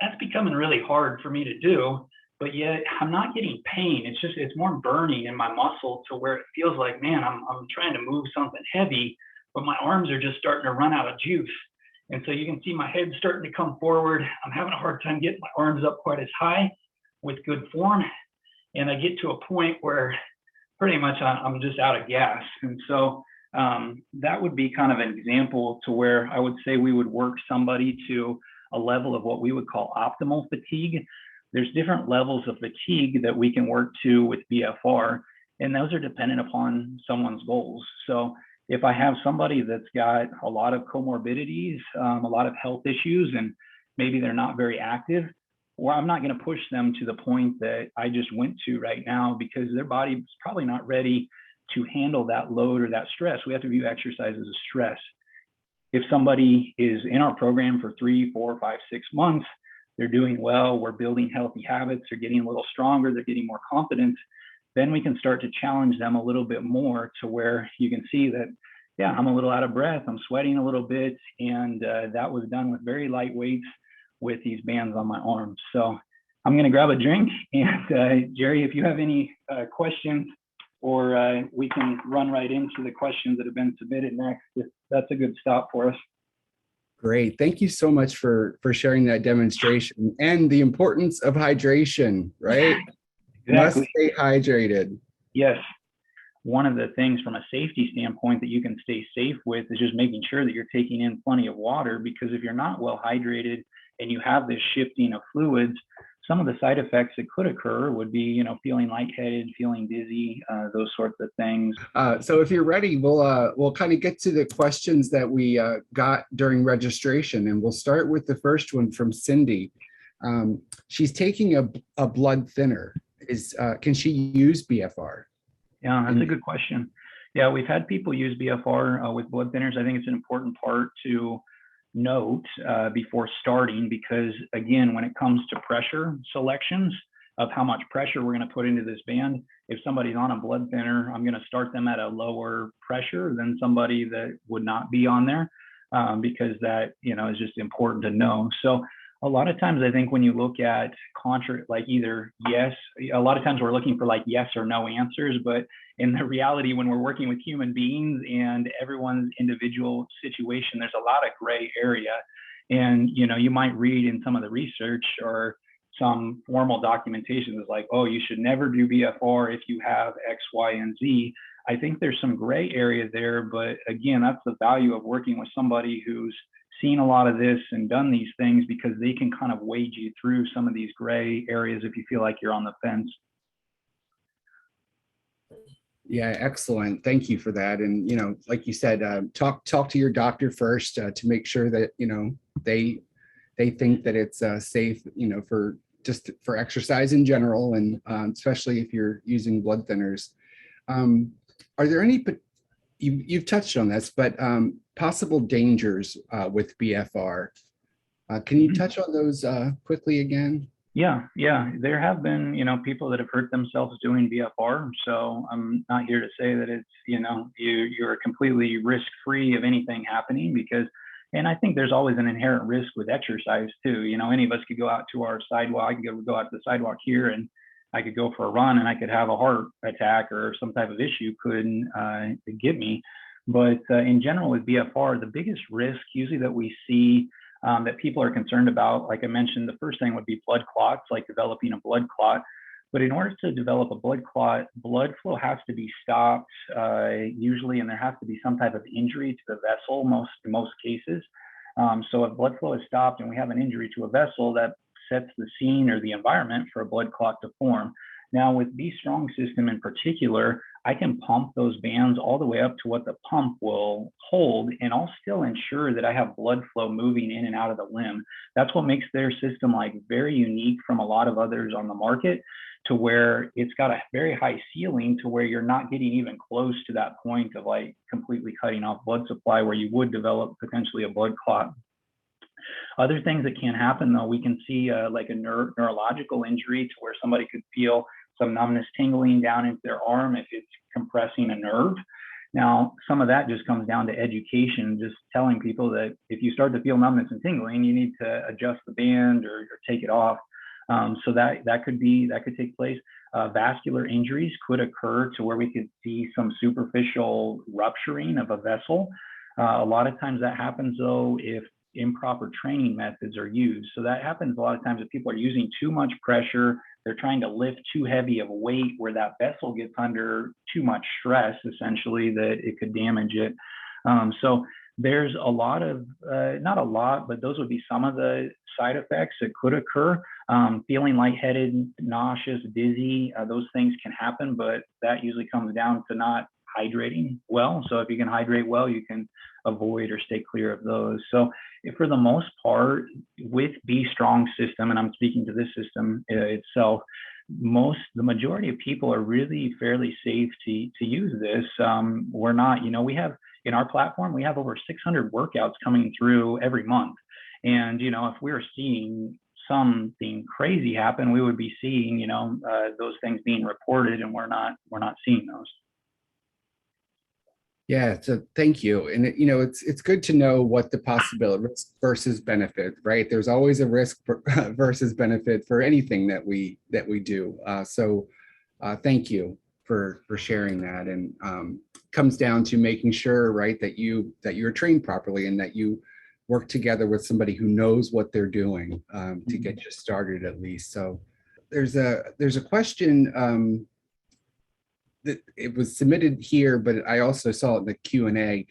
that's becoming really hard for me to do, but yet I'm not getting pain. It's more burning in my muscle to where it feels like, man, I'm trying to move something heavy, but my arms are just starting to run out of juice. And so you can see my head starting to come forward. I'm having a hard time getting my arms up quite as high with good form. And I get to a point where pretty much I'm just out of gas. And so that would be kind of an example to where I would say we would work somebody to a level of what we would call optimal fatigue. There's different levels of fatigue that we can work to with BFR, and those are dependent upon someone's goals. So if I have somebody that's got a lot of comorbidities, a lot of health issues, and maybe they're not very active, or I'm not going to push them to the point that I just went to right now because their body is probably not ready to handle that load or that stress. We have to view exercise as a stress. If somebody is in our program for 3, 4, 5, 6 months, they're doing well, we're building healthy habits, they're getting a little stronger, they're getting more confident, then we can start to challenge them a little bit more to where you can see that, yeah, I'm a little out of breath, I'm sweating a little bit, and that was done with very light weights with these bands on my arms. So I'm gonna grab a drink, and Jerry, if you have any questions, or we can run right into the questions that have been submitted next, if that's a good stop for us. Great. Thank you so much for sharing that demonstration and the importance of hydration, right? Exactly. Must stay hydrated. Yes. One of the things from a safety standpoint that you can stay safe with is just making sure that you're taking in plenty of water, because if you're not well hydrated and you have this shifting of fluids, some of the side effects that could occur would be, feeling lightheaded, feeling dizzy, those sorts of things. So if you're ready, we'll kind of get to the questions that we got during registration, and we'll start with the first one from Cindy. She's taking a blood thinner. Can she use BFR? Yeah, that's a good question. Yeah, we've had people use BFR with blood thinners. I think it's an important part to note before starting, because again, when it comes to pressure selections of how much pressure we're going to put into this band, if somebody's on a blood thinner, I'm going to start them at a lower pressure than somebody that would not be on there, because that, is just important to know. So a lot of times I think when you look at like either yes, a lot of times we're looking for like yes or no answers, but in the reality, when we're working with human beings and everyone's individual situation, there's a lot of gray area. And, you might read in some of the research or some formal documentation is like, oh, you should never do BFR if you have X, Y, and Z. I think there's some gray area there, but again, that's the value of working with somebody who's seen a lot of this and done these things, because they can kind of wade you through some of these gray areas if you feel like you're on the fence. Yeah, excellent. Thank you for that. And, like you said, talk to your doctor first to make sure that, they think that it's safe, for exercise in general, and especially if you're using blood thinners. Are there any, you've touched on this, but possible dangers with BFR? Can you touch on those quickly again? Yeah. There have been, people that have hurt themselves doing BFR. So I'm not here to say that it's, you're completely risk-free of anything happening, and I think there's always an inherent risk with exercise too. Any of us could go out to our sidewalk, I could go out to the sidewalk here, and I could go for a run and I could have a heart attack or some type of issue could get me. But in general with BFR, the biggest risk usually that we see that people are concerned about, like I mentioned, the first thing would be blood clots, like developing a blood clot. But in order to develop a blood clot, blood flow has to be stopped usually, and there has to be some type of injury to the vessel in most cases. So if blood flow is stopped and we have an injury to a vessel, that sets the scene or the environment for a blood clot to form. Now with B-Strong system in particular, I can pump those bands all the way up to what the pump will hold, and I'll still ensure that I have blood flow moving in and out of the limb. That's what makes their system like very unique from a lot of others on the market, to where it's got a very high ceiling to where you're not getting even close to that point of like completely cutting off blood supply where you would develop potentially a blood clot. Other things that can happen though, we can see like a neurological injury to where somebody could feel some numbness tingling down into their arm if it's compressing a nerve. Now, some of that just comes down to education, just telling people that if you start to feel numbness and tingling, you need to adjust the band or take it off. So that could take place. Vascular injuries could occur to where we could see some superficial rupturing of a vessel. A lot of times that happens though if improper training methods are used. So that happens a lot of times if people are using too much pressure, they're trying to lift too heavy of a weight where that vessel gets under too much stress, essentially, that it could damage it. So there's a lot of, not a lot, but those would be some of the side effects that could occur. Feeling lightheaded, nauseous, dizzy, those things can happen, but that usually comes down to not hydrating well. So if you can hydrate well, you can avoid or stay clear of those. So for the most part, with B-Strong system, and I'm speaking to this system itself, the majority of people are really fairly safe to use this. We're not, we have in our platform, we have over 600 workouts coming through every month. And, if we were seeing something crazy happen, we would be seeing, those things being reported, and we're not seeing those. Yeah, so thank you. And it's good to know what the possibility, risk versus benefit, right? There's always a risk versus benefit for anything that we do. So thank you for sharing that. And comes down to making sure, right, that you're trained properly and that you work together with somebody who knows what they're doing to get you started at least. So there's a question that it was submitted here, but I also saw it in the Q&A.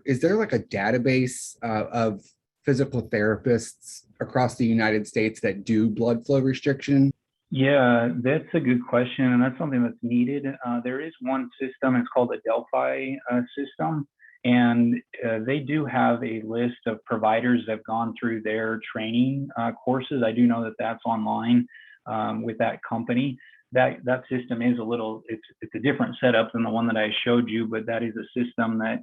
Is there like a database of physical therapists across the United States that do blood flow restriction? Yeah, that's a good question, and that's something that's needed. There is one system, it's called the Delphi System, and they do have a list of providers that have gone through their training courses. I do know that that's online with that company. That system is it's a different setup than the one that I showed you, but that is a system that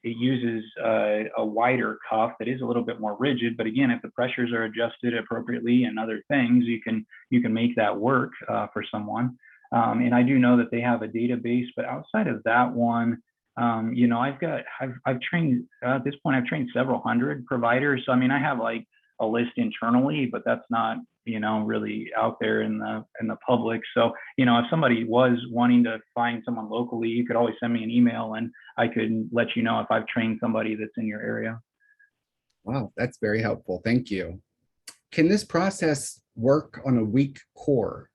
uses a wider cuff that is a little bit more rigid. But again, if the pressures are adjusted appropriately and other things, you can make that work for someone. And I do know that they have a database, but outside of that one, you know, I've trained, at this point, I've trained several hundred providers. So, I mean, I have like a list internally, but that's not, you know, really out there in the public. So, you know, if somebody was wanting to find someone locally, you could always send me an email and I could let you know if I've trained somebody that's in your area. Wow, that's very helpful. Thank you. Can this process work on a weak core?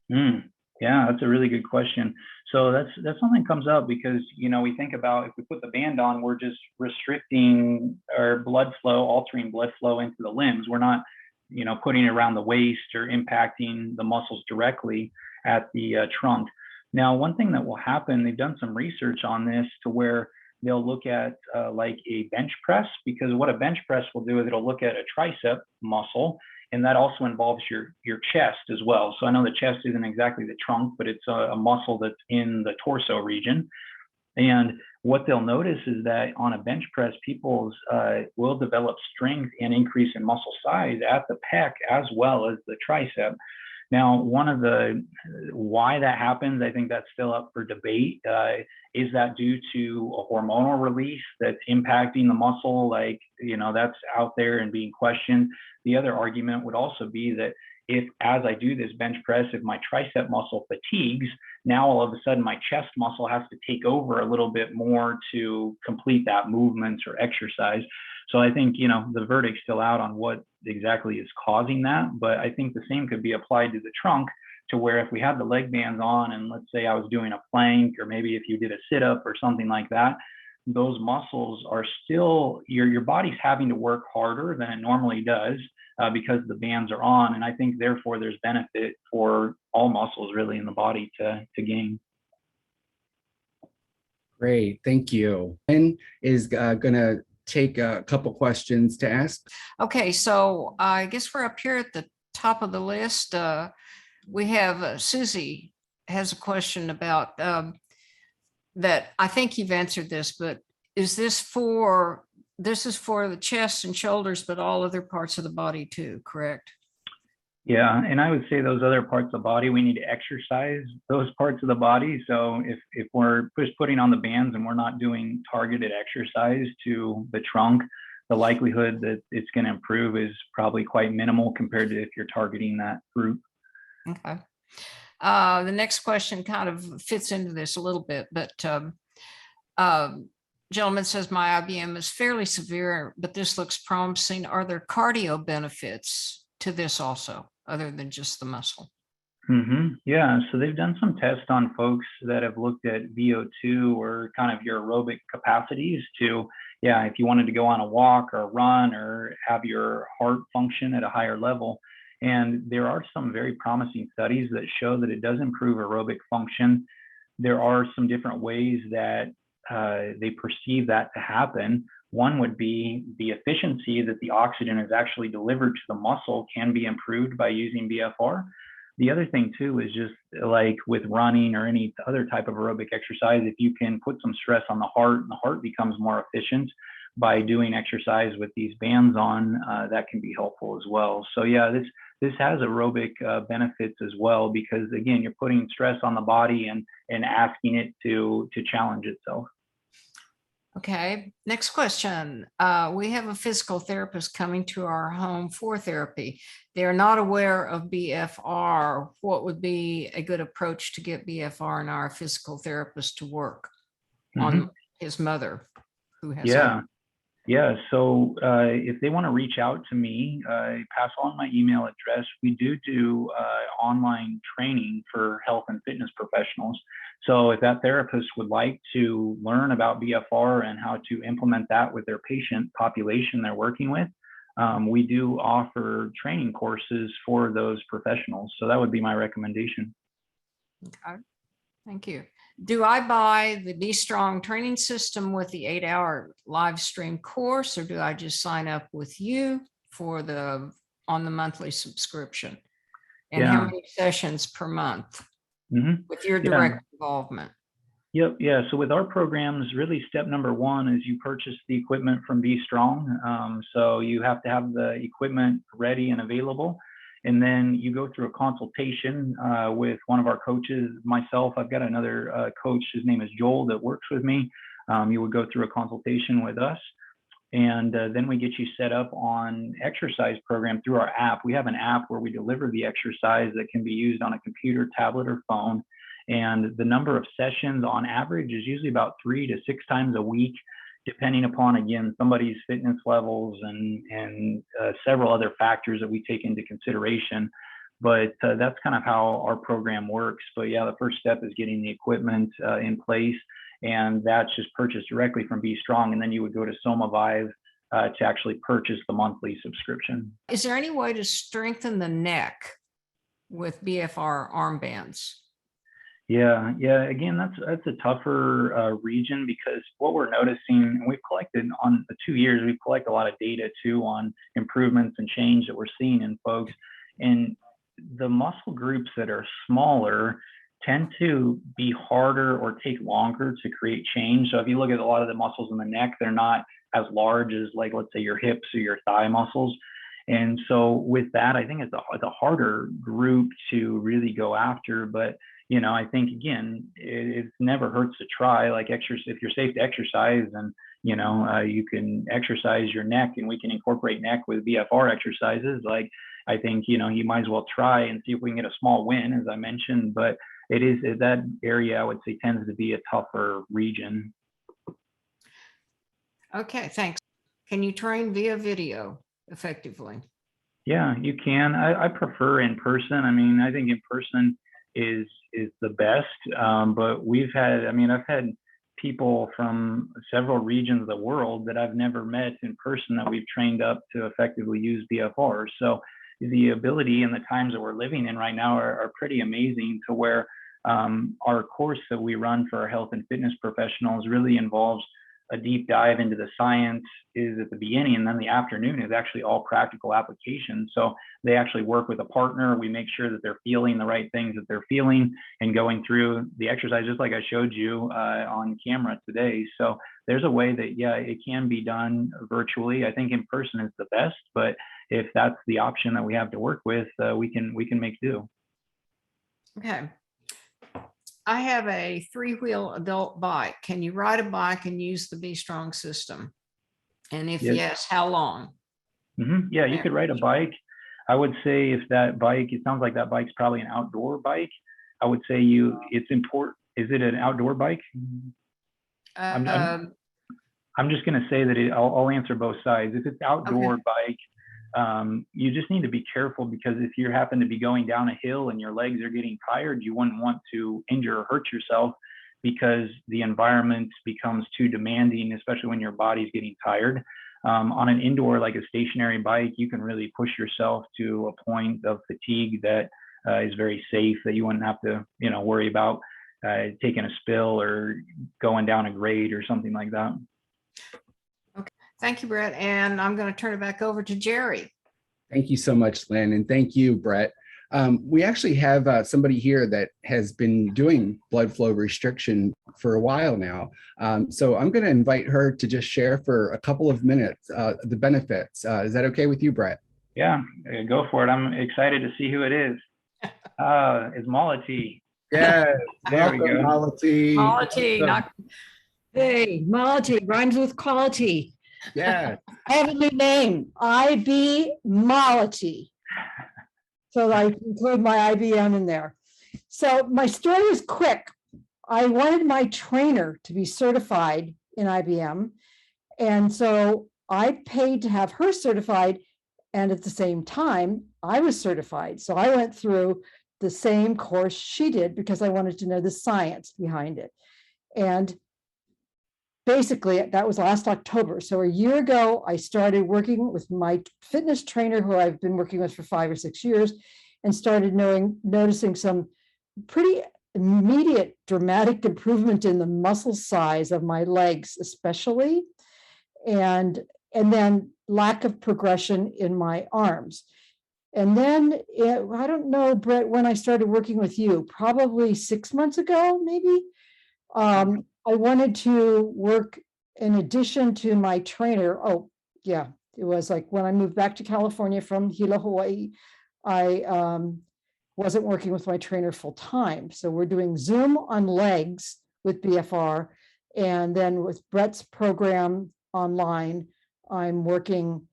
Yeah, that's a really good question. So that's something that comes up because, you know, we think about if we put the band on, we're just restricting our blood flow, altering blood flow into the limbs. We're not, you know, putting it around the waist or impacting the muscles directly at the trunk. Now, one thing that will happen, they've done some research on this to where they'll look at like a bench press, because what a bench press will do is it'll look at a tricep muscle, and that also involves your chest as well. So I know the chest isn't exactly the trunk, but it's a muscle that's in the torso region. And what they'll notice is that on a bench press, people will develop strength and increase in muscle size at the pec as well as the tricep. Now, one of the why that happens, I think that's still up for debate. Is that due to a hormonal release that's impacting the muscle? Like, you know, that's out there and being questioned. The other argument would also be that if, as I do this bench press, if my tricep muscle fatigues, now all of a sudden my chest muscle has to take over a little bit more to complete that movement or exercise. So I think, you know, the verdict's still out on what exactly is causing that, but I think the same could be applied to the trunk, to where if we had the leg bands on and let's say I was doing a plank, or maybe if you did a sit up or something like that, those muscles are still, your body's having to work harder than it normally does because the bands are on. And I think therefore there's benefit for all muscles really in the body to gain. Great, thank you. Ben is going to take a couple questions to ask. Okay, so I guess we're up here at the top of the list. We have Susie has a question about that. I think you've answered this, but is this is for the chest and shoulders, but all other parts of the body too, correct? Yeah, and I would say those other parts of the body, we need to exercise those parts of the body. So if we're just putting on the bands and we're not doing targeted exercise to the trunk, the likelihood that it's going to improve is probably quite minimal compared to if you're targeting that group. Okay. The next question kind of fits into this a little bit, but gentleman says, my IBM is fairly severe, but this looks promising. Are there cardio benefits to this also, other than just the muscle? Yeah, so they've done some tests on folks that have looked at VO2 or kind of your aerobic capacities to, yeah, if you wanted to go on a walk or run or have your heart function at a higher level. And there are some very promising studies that show that it does improve aerobic function. There are some different ways that they perceive that to happen. One would be the efficiency that the oxygen is actually delivered to the muscle can be improved by using BFR. The other thing too is just like with running or any other type of aerobic exercise, if you can put some stress on the heart and the heart becomes more efficient by doing exercise with these bands on, that can be helpful as well. So yeah, this has aerobic benefits as well, because again, you're putting stress on the body and asking it to challenge itself. Okay, next question. We have a physical therapist coming to our home for therapy. They are not aware of BFR. What would be a good approach to get BFR and our physical therapist to work on his mother who has? Yeah. So if they want to reach out to me, pass on my email address. We do online training for health and fitness professionals. So if that therapist would like to learn about BFR and how to implement that with their patient population they're working with, we do offer training courses for those professionals. So that would be my recommendation. Okay, thank you. Do I buy the Be Strong training system with the 8-hour live stream course, or do I just sign up with you for on the monthly subscription? And how many sessions per month with your direct involvement? Yep. Yeah. So with our programs, really step number one is you purchase the equipment from Be Strong. So you have to have the equipment ready and available. And then you go through a consultation with one of our coaches. Myself, I've got another coach, his name is Joel, that works with me. You would go through a consultation with us. And then we get you set up on exercise program through our app. We have an app where we deliver the exercise that can be used on a computer, tablet, or phone. And the number of sessions on average is usually about 3 to 6 times a week, depending upon, again, somebody's fitness levels and several other factors that we take into consideration. But that's kind of how our program works. But yeah, the first step is getting the equipment in place. And that's just purchased directly from Be Strong. And then you would go to Somavive to actually purchase the monthly subscription. Is there any way to strengthen the neck with BFR armbands? Yeah. Again, that's a tougher region, because what we're noticing, and we've collected on the 2 years, we've collected a lot of data too on improvements and change that we're seeing in folks. And the muscle groups that are smaller tend to be harder or take longer to create change. So if you look at a lot of the muscles in the neck, they're not as large as, like, let's say your hips or your thigh muscles. And so with that, I think it's a harder group to really go after. But, you know, I think, again, it never hurts to try. Like, if you're safe to exercise, and, you know, you can exercise your neck, and we can incorporate neck with BFR exercises. Like, I think, you know, you might as well try and see if we can get a small win, as I mentioned. But it is, that area, I would say, tends to be a tougher region. Okay, thanks. Can you train via video effectively? Yeah, you can. I prefer in person. I mean, I think in person is the best. But I've had people from several regions of the world that I've never met in person that we've trained up to effectively use BFR. So the ability and the times that we're living in right now are pretty amazing, to where our course that we run for our health and fitness professionals really involves a deep dive into the science is at the beginning, and then the afternoon is actually all practical application. So they actually work with a partner. We make sure that they're feeling the right things that they're feeling and going through the exercise, just like I showed you on camera today. So there's a way that, yeah, it can be done virtually. I think in person is the best, but if that's the option that we have to work with, we can make do. Okay. I have a 3-wheel adult bike. Can you ride a bike and use the Be Strong system? And if yes, how long? Yeah, you could ride a bike. I would say if that bike, it sounds like that bike's probably an outdoor bike. I would say it's important. Is it an outdoor bike? I'm just going to say that I'll answer both sides. If it's outdoor bike, you just need to be careful, because if you happen to be going down a hill and your legs are getting tired, you wouldn't want to injure or hurt yourself, because the environment becomes too demanding, especially when your body's getting tired. On an indoor, like a stationary bike, you can really push yourself to a point of fatigue that is very safe, that you wouldn't have to, worry about taking a spill or going down a grade or something like that. Thank you, Brett. And I'm going to turn it back over to Jerry. Thank you so much, Lynn. And thank you, Brett. We actually have somebody here that has been doing blood flow restriction for a while now. So I'm going to invite her to just share for a couple of minutes the benefits. Is that okay with you, Brett? Yeah, go for it. I'm excited to see who it is. It's Myositis. Yeah, there we go. Myositis. Myositis. Hey, Myositis rhymes with quality. Yeah. I have a new name, IB Myositis. So I include my IBM in there. So my story is quick. I wanted my trainer to be certified in IBM. And so I paid to have her certified. And at the same time, I was certified. So I went through the same course she did, because I wanted to know the science behind it. And basically, that was last October. So a year ago, I started working with my fitness trainer, who I've been working with for 5 or 6 years, and started noticing some pretty immediate dramatic improvement in the muscle size of my legs, especially, and then lack of progression in my arms. And then, I don't know, Brett, when I started working with you, probably 6 months ago, maybe, I wanted to work in addition to my trainer. Oh, yeah, it was like when I moved back to California from Hilo, Hawaii. I wasn't working with my trainer full time. So we're doing Zoom on legs with BFR. And then with Brett's program online, I'm working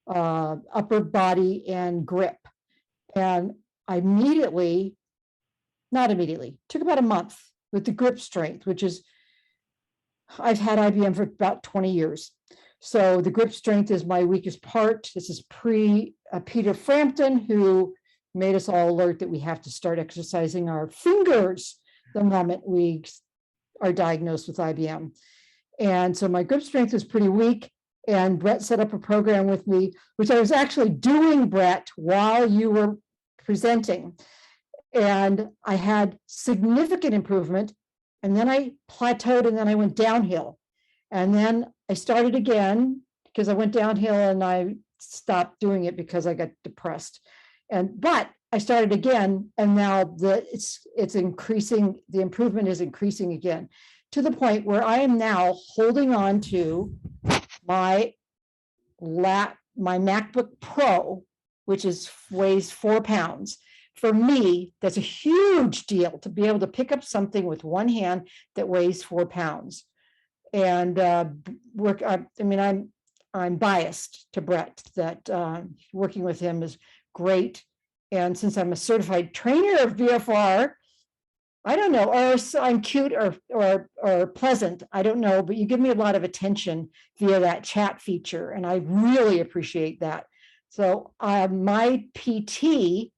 upper body and grip. And I immediately, not immediately, took about a month with the grip strength, which is, I've had IBM for about 20 years. So the grip strength is my weakest part. This is pre Peter Frampton, who made us all alert that we have to start exercising our fingers the moment we are diagnosed with IBM. And so my grip strength is pretty weak. And Brett set up a program with me, which I was actually doing, Brett, while you were presenting. And I had significant improvement. And then I plateaued and then I went downhill. And then I started again because I went downhill and I stopped doing it because I got depressed. But I started again, and now it's increasing, the improvement is increasing again, to the point where I am now holding on to my MacBook Pro, which weighs 4 pounds. For me, that's a huge deal to be able to pick up something with one hand that weighs 4 pounds. And I'm biased to Brett that working with him is great. And since I'm a certified trainer of BFR, I don't know, or I'm cute or pleasant, I don't know, but you give me a lot of attention via that chat feature, and I really appreciate that. So my PT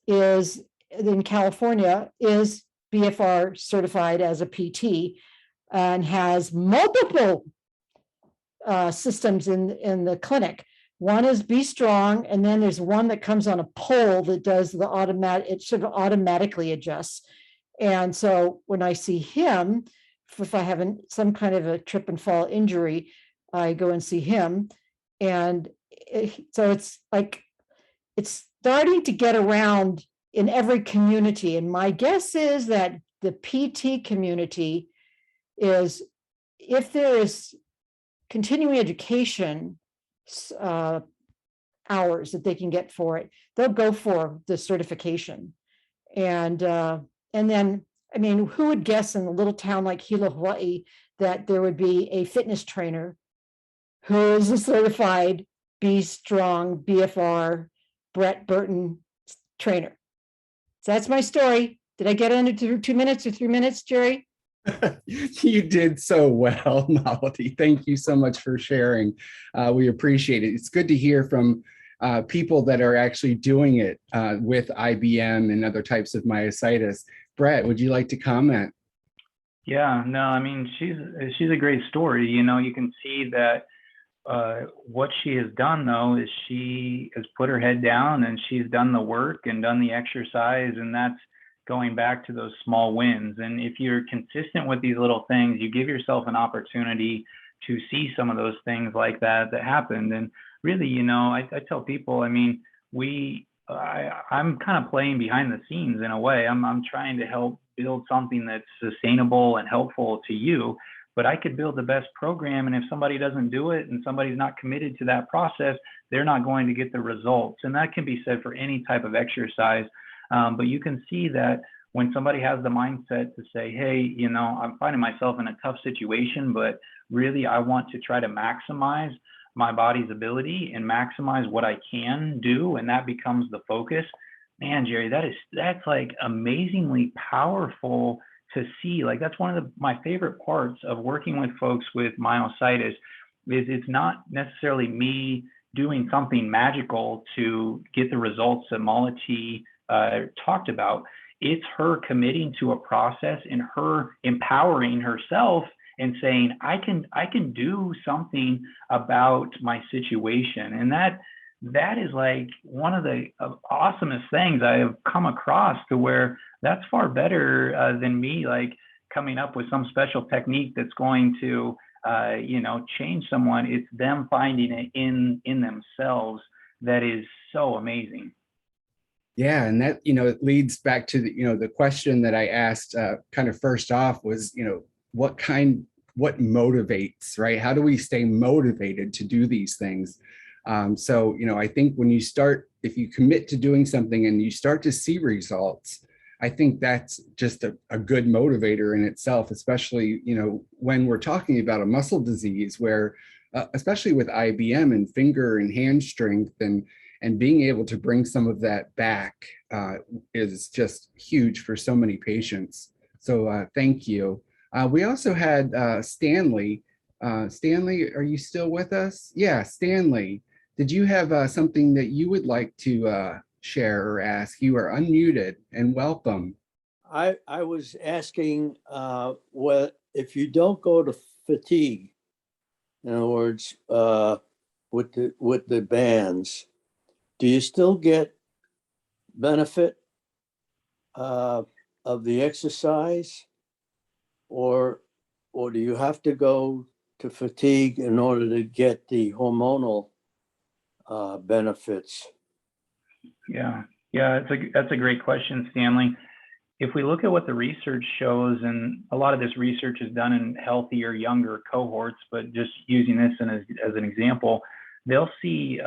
is in California, is BFR certified as a PT and has multiple systems in the clinic. One is Be Strong, and then there's one that comes on a pole that does the automatic, it sort of automatically adjusts. And so when I see him, if I have some kind of a trip and fall injury, I go and see him. And so it's like, it's starting to get around in every community. And my guess is that the PT community is, if there is continuing education hours that they can get for it, they'll go for the certification. And then, I mean, who would guess in a little town like Hilo, Hawaii, that there would be a fitness trainer who is a certified Be Strong BFR Brett Burton trainer? So that's my story. Did I get under 2 minutes or 3 minutes, Jerry? You did so well, Malati. Thank you so much for sharing. We appreciate it. It's good to hear from people that are actually doing it with IBM and other types of myositis. Brett, would you like to comment? Yeah, no, I mean, she's a great story. You know, you can see that what she has done, though, is she has put her head down and she's done the work and done the exercise, and that's going back to those small wins. And if you're consistent with these little things, you give yourself an opportunity to see some of those things like that happened. And really, you know, I tell people, I mean, I'm kind of playing behind the scenes in a way. I'm trying to help build something that's sustainable and helpful to you, but I could build the best program. And if somebody doesn't do it and somebody's not committed to that process, they're not going to get the results. And that can be said for any type of exercise. But you can see that when somebody has the mindset to say, hey, you know, I'm finding myself in a tough situation, but really I want to try to maximize my body's ability and maximize what I can do, and that becomes the focus. Man, Jerry, that's like amazingly powerful to see. Like, that's one of my favorite parts of working with folks with myositis, is it's not necessarily me doing something magical to get the results that Malati talked about. It's her committing to a process and her empowering herself and saying, I can do something about my situation. And that is like one of the awesomest things I have come across, to where that's far better than me like coming up with some special technique that's going to you know, change someone. It's them finding it in themselves that is so amazing. Yeah, and that, you know, it leads back to the, you know, the question that I asked kind of first off was, you know, what motivates, right? How do we stay motivated to do these things? So, you know, I think when you start, if you commit to doing something and you start to see results, I think that's just a good motivator in itself, especially, when we're talking about a muscle disease where, especially with IBM and finger and hand strength and being able to bring some of that back is just huge for so many patients. So thank you. We also had Stanley. Stanley, are you still with us? Yeah, Stanley, did you have something that you would like to share or ask? You are unmuted and welcome. I was asking if you don't go to fatigue, in other words, with the bands, do you still get benefit of the exercise, or do you have to go to fatigue in order to get the hormonal benefits? Yeah, that's a great question, Stanley. If we look at what the research shows, and a lot of this research is done in healthier, younger cohorts, but just using this as an example, they'll see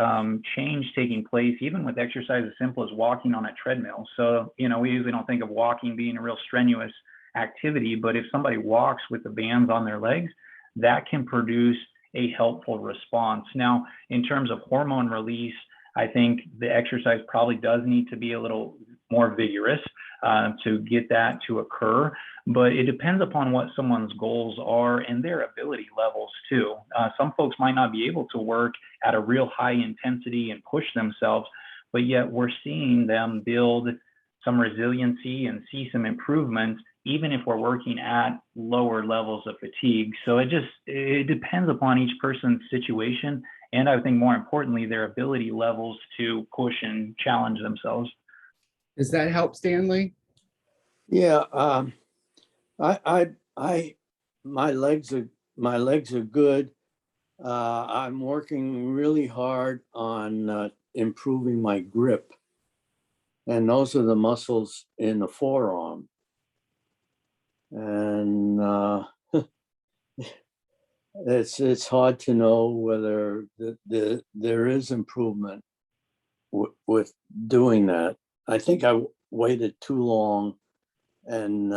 change taking place even with exercise as simple as walking on a treadmill. So, we usually don't think of walking being a real strenuous activity, but if somebody walks with the bands on their legs, that can produce a helpful response. Now, in terms of hormone release, I think the exercise probably does need to be a little more vigorous to get that to occur, but it depends upon what someone's goals are and their ability levels too. Some folks might not be able to work at a real high intensity and push themselves, but yet we're seeing them build some resiliency and see some improvement, even if we're working at lower levels of fatigue. So it depends upon each person's situation, and I think more importantly, their ability levels to push and challenge themselves. Does that help, Stanley? Yeah, my legs are good. I'm working really hard on improving my grip, and those are the muscles in the forearm. And it's hard to know whether there is improvement with doing that. I think I waited too long and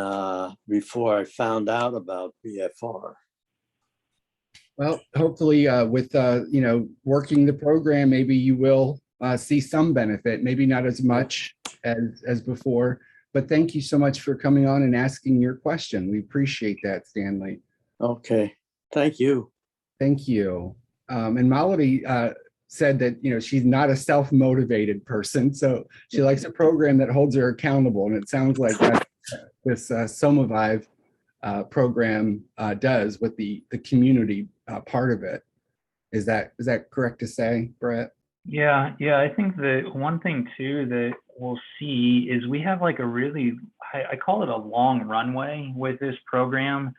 before I found out about BFR. Well, hopefully with, working the program, maybe you will see some benefit, maybe not as much as before, but thank you so much for coming on and asking your question. We appreciate that, Stanley. Okay, thank you. Thank you. And Malady said that, she's not a self-motivated person, so she likes a program that holds her accountable, and it sounds like that's this Somavive program does with the community part of it. Is that correct to say, Brett? Yeah. I think the one thing too that we'll see is we have like a really, I call it a long runway with this program.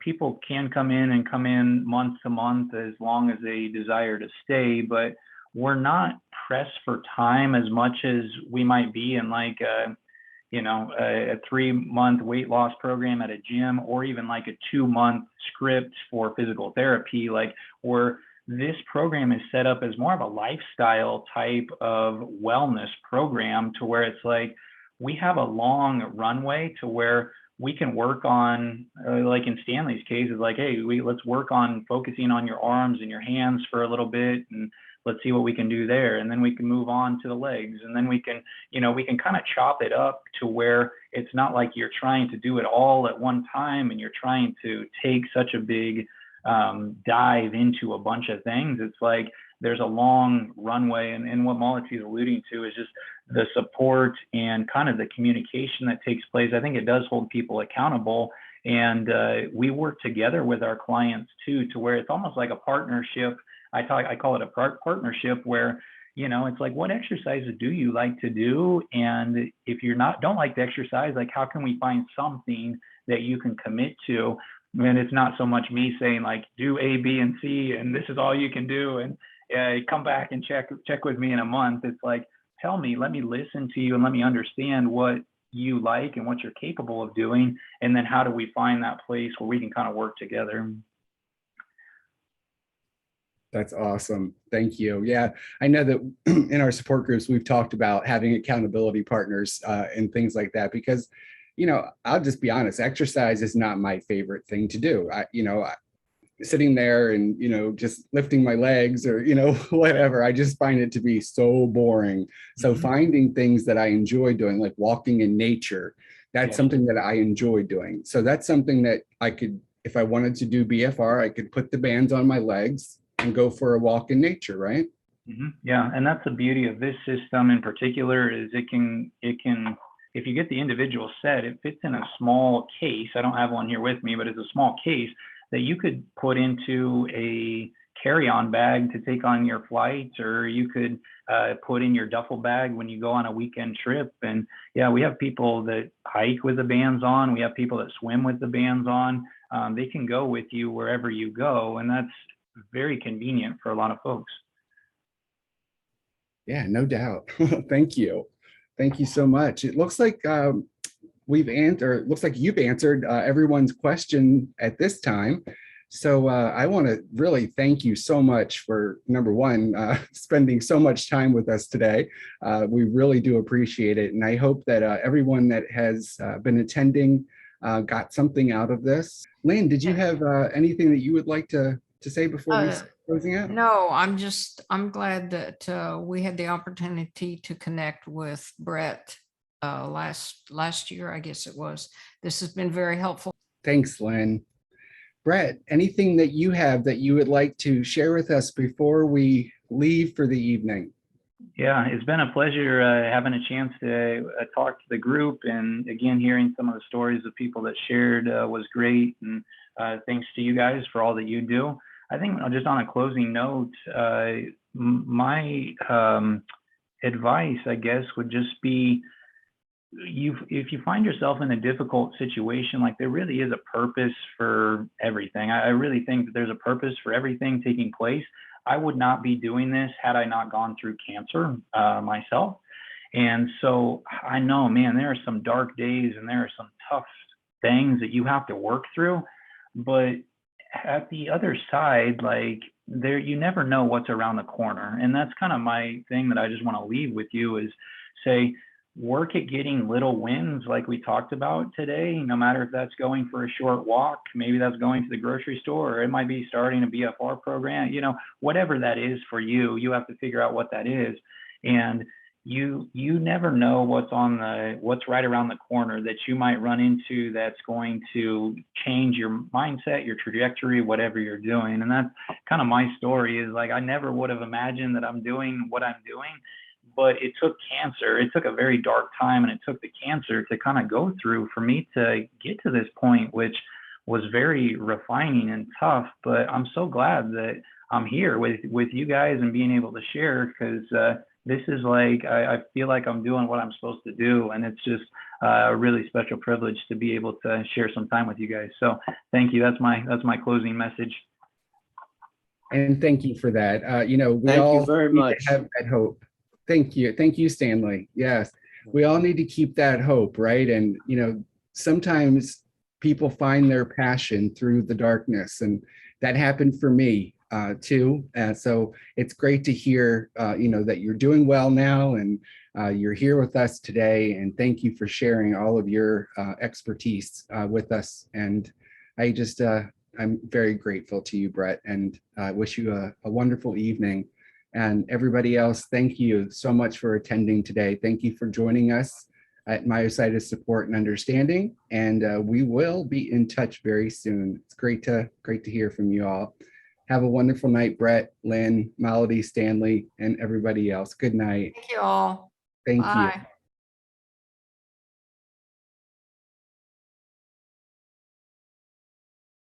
People can come in month to month as long as they desire to stay, but we're not pressed for time as much as we might be in like a 3-month weight loss program at a gym, or even like a 2-month script for physical therapy. Like, where this program is set up as more of a lifestyle type of wellness program, to where it's like we have a long runway to where we can work on, like in Stanley's case, is like, hey, let's work on focusing on your arms and your hands for a little bit, and let's see what we can do there. And then we can move on to the legs. And then we can kind of chop it up to where it's not like you're trying to do it all at one time and you're trying to take such a big dive into a bunch of things. It's like there's a long runway, and what Malati is alluding to is just the support and kind of the communication that takes place. I think it does hold people accountable, and we work together with our clients too, to where it's almost like a partnership. I call it a partnership, where it's like, what exercises do you like to do? And if you're don't like the exercise, like, how can we find something that you can commit to? And it's not so much me saying like, do A, B, and C, and this is all you can do, and come back and check with me in a month. It's like, tell me, let me listen to you, and let me understand what you like and what you're capable of doing. And then how do we find that place where we can kind of work together? That's awesome. Thank you. Yeah, I know that in our support groups, we've talked about having accountability partners and things like that because, I'll just be honest, exercise is not my favorite thing to do. Sitting there and, just lifting my legs or, whatever, I just find it to be so boring. So finding things that I enjoy doing, like walking in nature, that's something that I enjoy doing. So that's something that I could, if I wanted to do BFR, I could put the bands on my legs and go for a walk in nature, right? Yeah, and that's the beauty of this system in particular is it can, if you get the individual set, it fits in a small case. I don't have one here with me, but it's a small case that you could put into a carry-on bag to take on your flights, or you could put in your duffel bag when you go on a weekend trip. And yeah, we have people that hike with the bands on. We have people that swim with the bands on. They can go with you wherever you go, and that's very convenient for a lot of folks. Yeah, no doubt. Thank you. Thank you so much. It looks like you've answered everyone's question at this time. So I want to really thank you so much for, number one, spending so much time with us today. We really do appreciate it. And I hope that everyone that has been attending got something out of this. Lynn, did you have anything that you would like to say before we start closing out? No, I'm glad that we had the opportunity to connect with Brett last year, I guess it was. This has been very helpful. Thanks, Lynn. Brett, anything that you have that you would like to share with us before we leave for the evening? Yeah, it's been a pleasure having a chance to talk to the group, and again, hearing some of the stories of people that shared was great, and thanks to you guys for all that you do. I think just on a closing note, my advice, I guess, would just be, if you find yourself in a difficult situation, like there really is a purpose for everything. I really think that there's a purpose for everything taking place. I would not be doing this had I not gone through cancer myself. And so I know, man, there are some dark days and there are some tough things that you have to work through. But at the other side, like you never know what's around the corner. And that's kind of my thing that I just want to leave with you is say, work at getting little wins like we talked about today, no matter if that's going for a short walk, maybe that's going to the grocery store, or it might be starting a BFR program, whatever that is for you, you have to figure out what that is. And you never know what's right around the corner that you might run into that's going to change your mindset, your trajectory, whatever you're doing. And that's kind of my story is like, I never would have imagined that I'm doing what I'm doing. But it took cancer. It took a very dark time, and it took the cancer to kind of go through for me to get to this point, which was very refining and tough. But I'm so glad that I'm here with you guys and being able to share, because this is like, I feel like I'm doing what I'm supposed to do. And it's just a really special privilege to be able to share some time with you guys. So thank you. That's my closing message. And thank you for that. We Thank all you very need much. to have that hope. Thank you. Thank you, Stanley. Yes, we all need to keep that hope, right? And, sometimes people find their passion through the darkness, and that happened for me too. So it's great to hear, that you're doing well now, and you're here with us today. And thank you for sharing all of your expertise with us. And I'm very grateful to you, Brett, and I wish you a wonderful evening. And everybody else, thank you so much for attending today. Thank you for joining us at Myositis Support and Understanding. And we will be in touch very soon. It's great to hear from you all. Have a wonderful night, Brett, Lynn, Melody, Stanley, and everybody else. Good night. Thank you all. Thank Bye. you.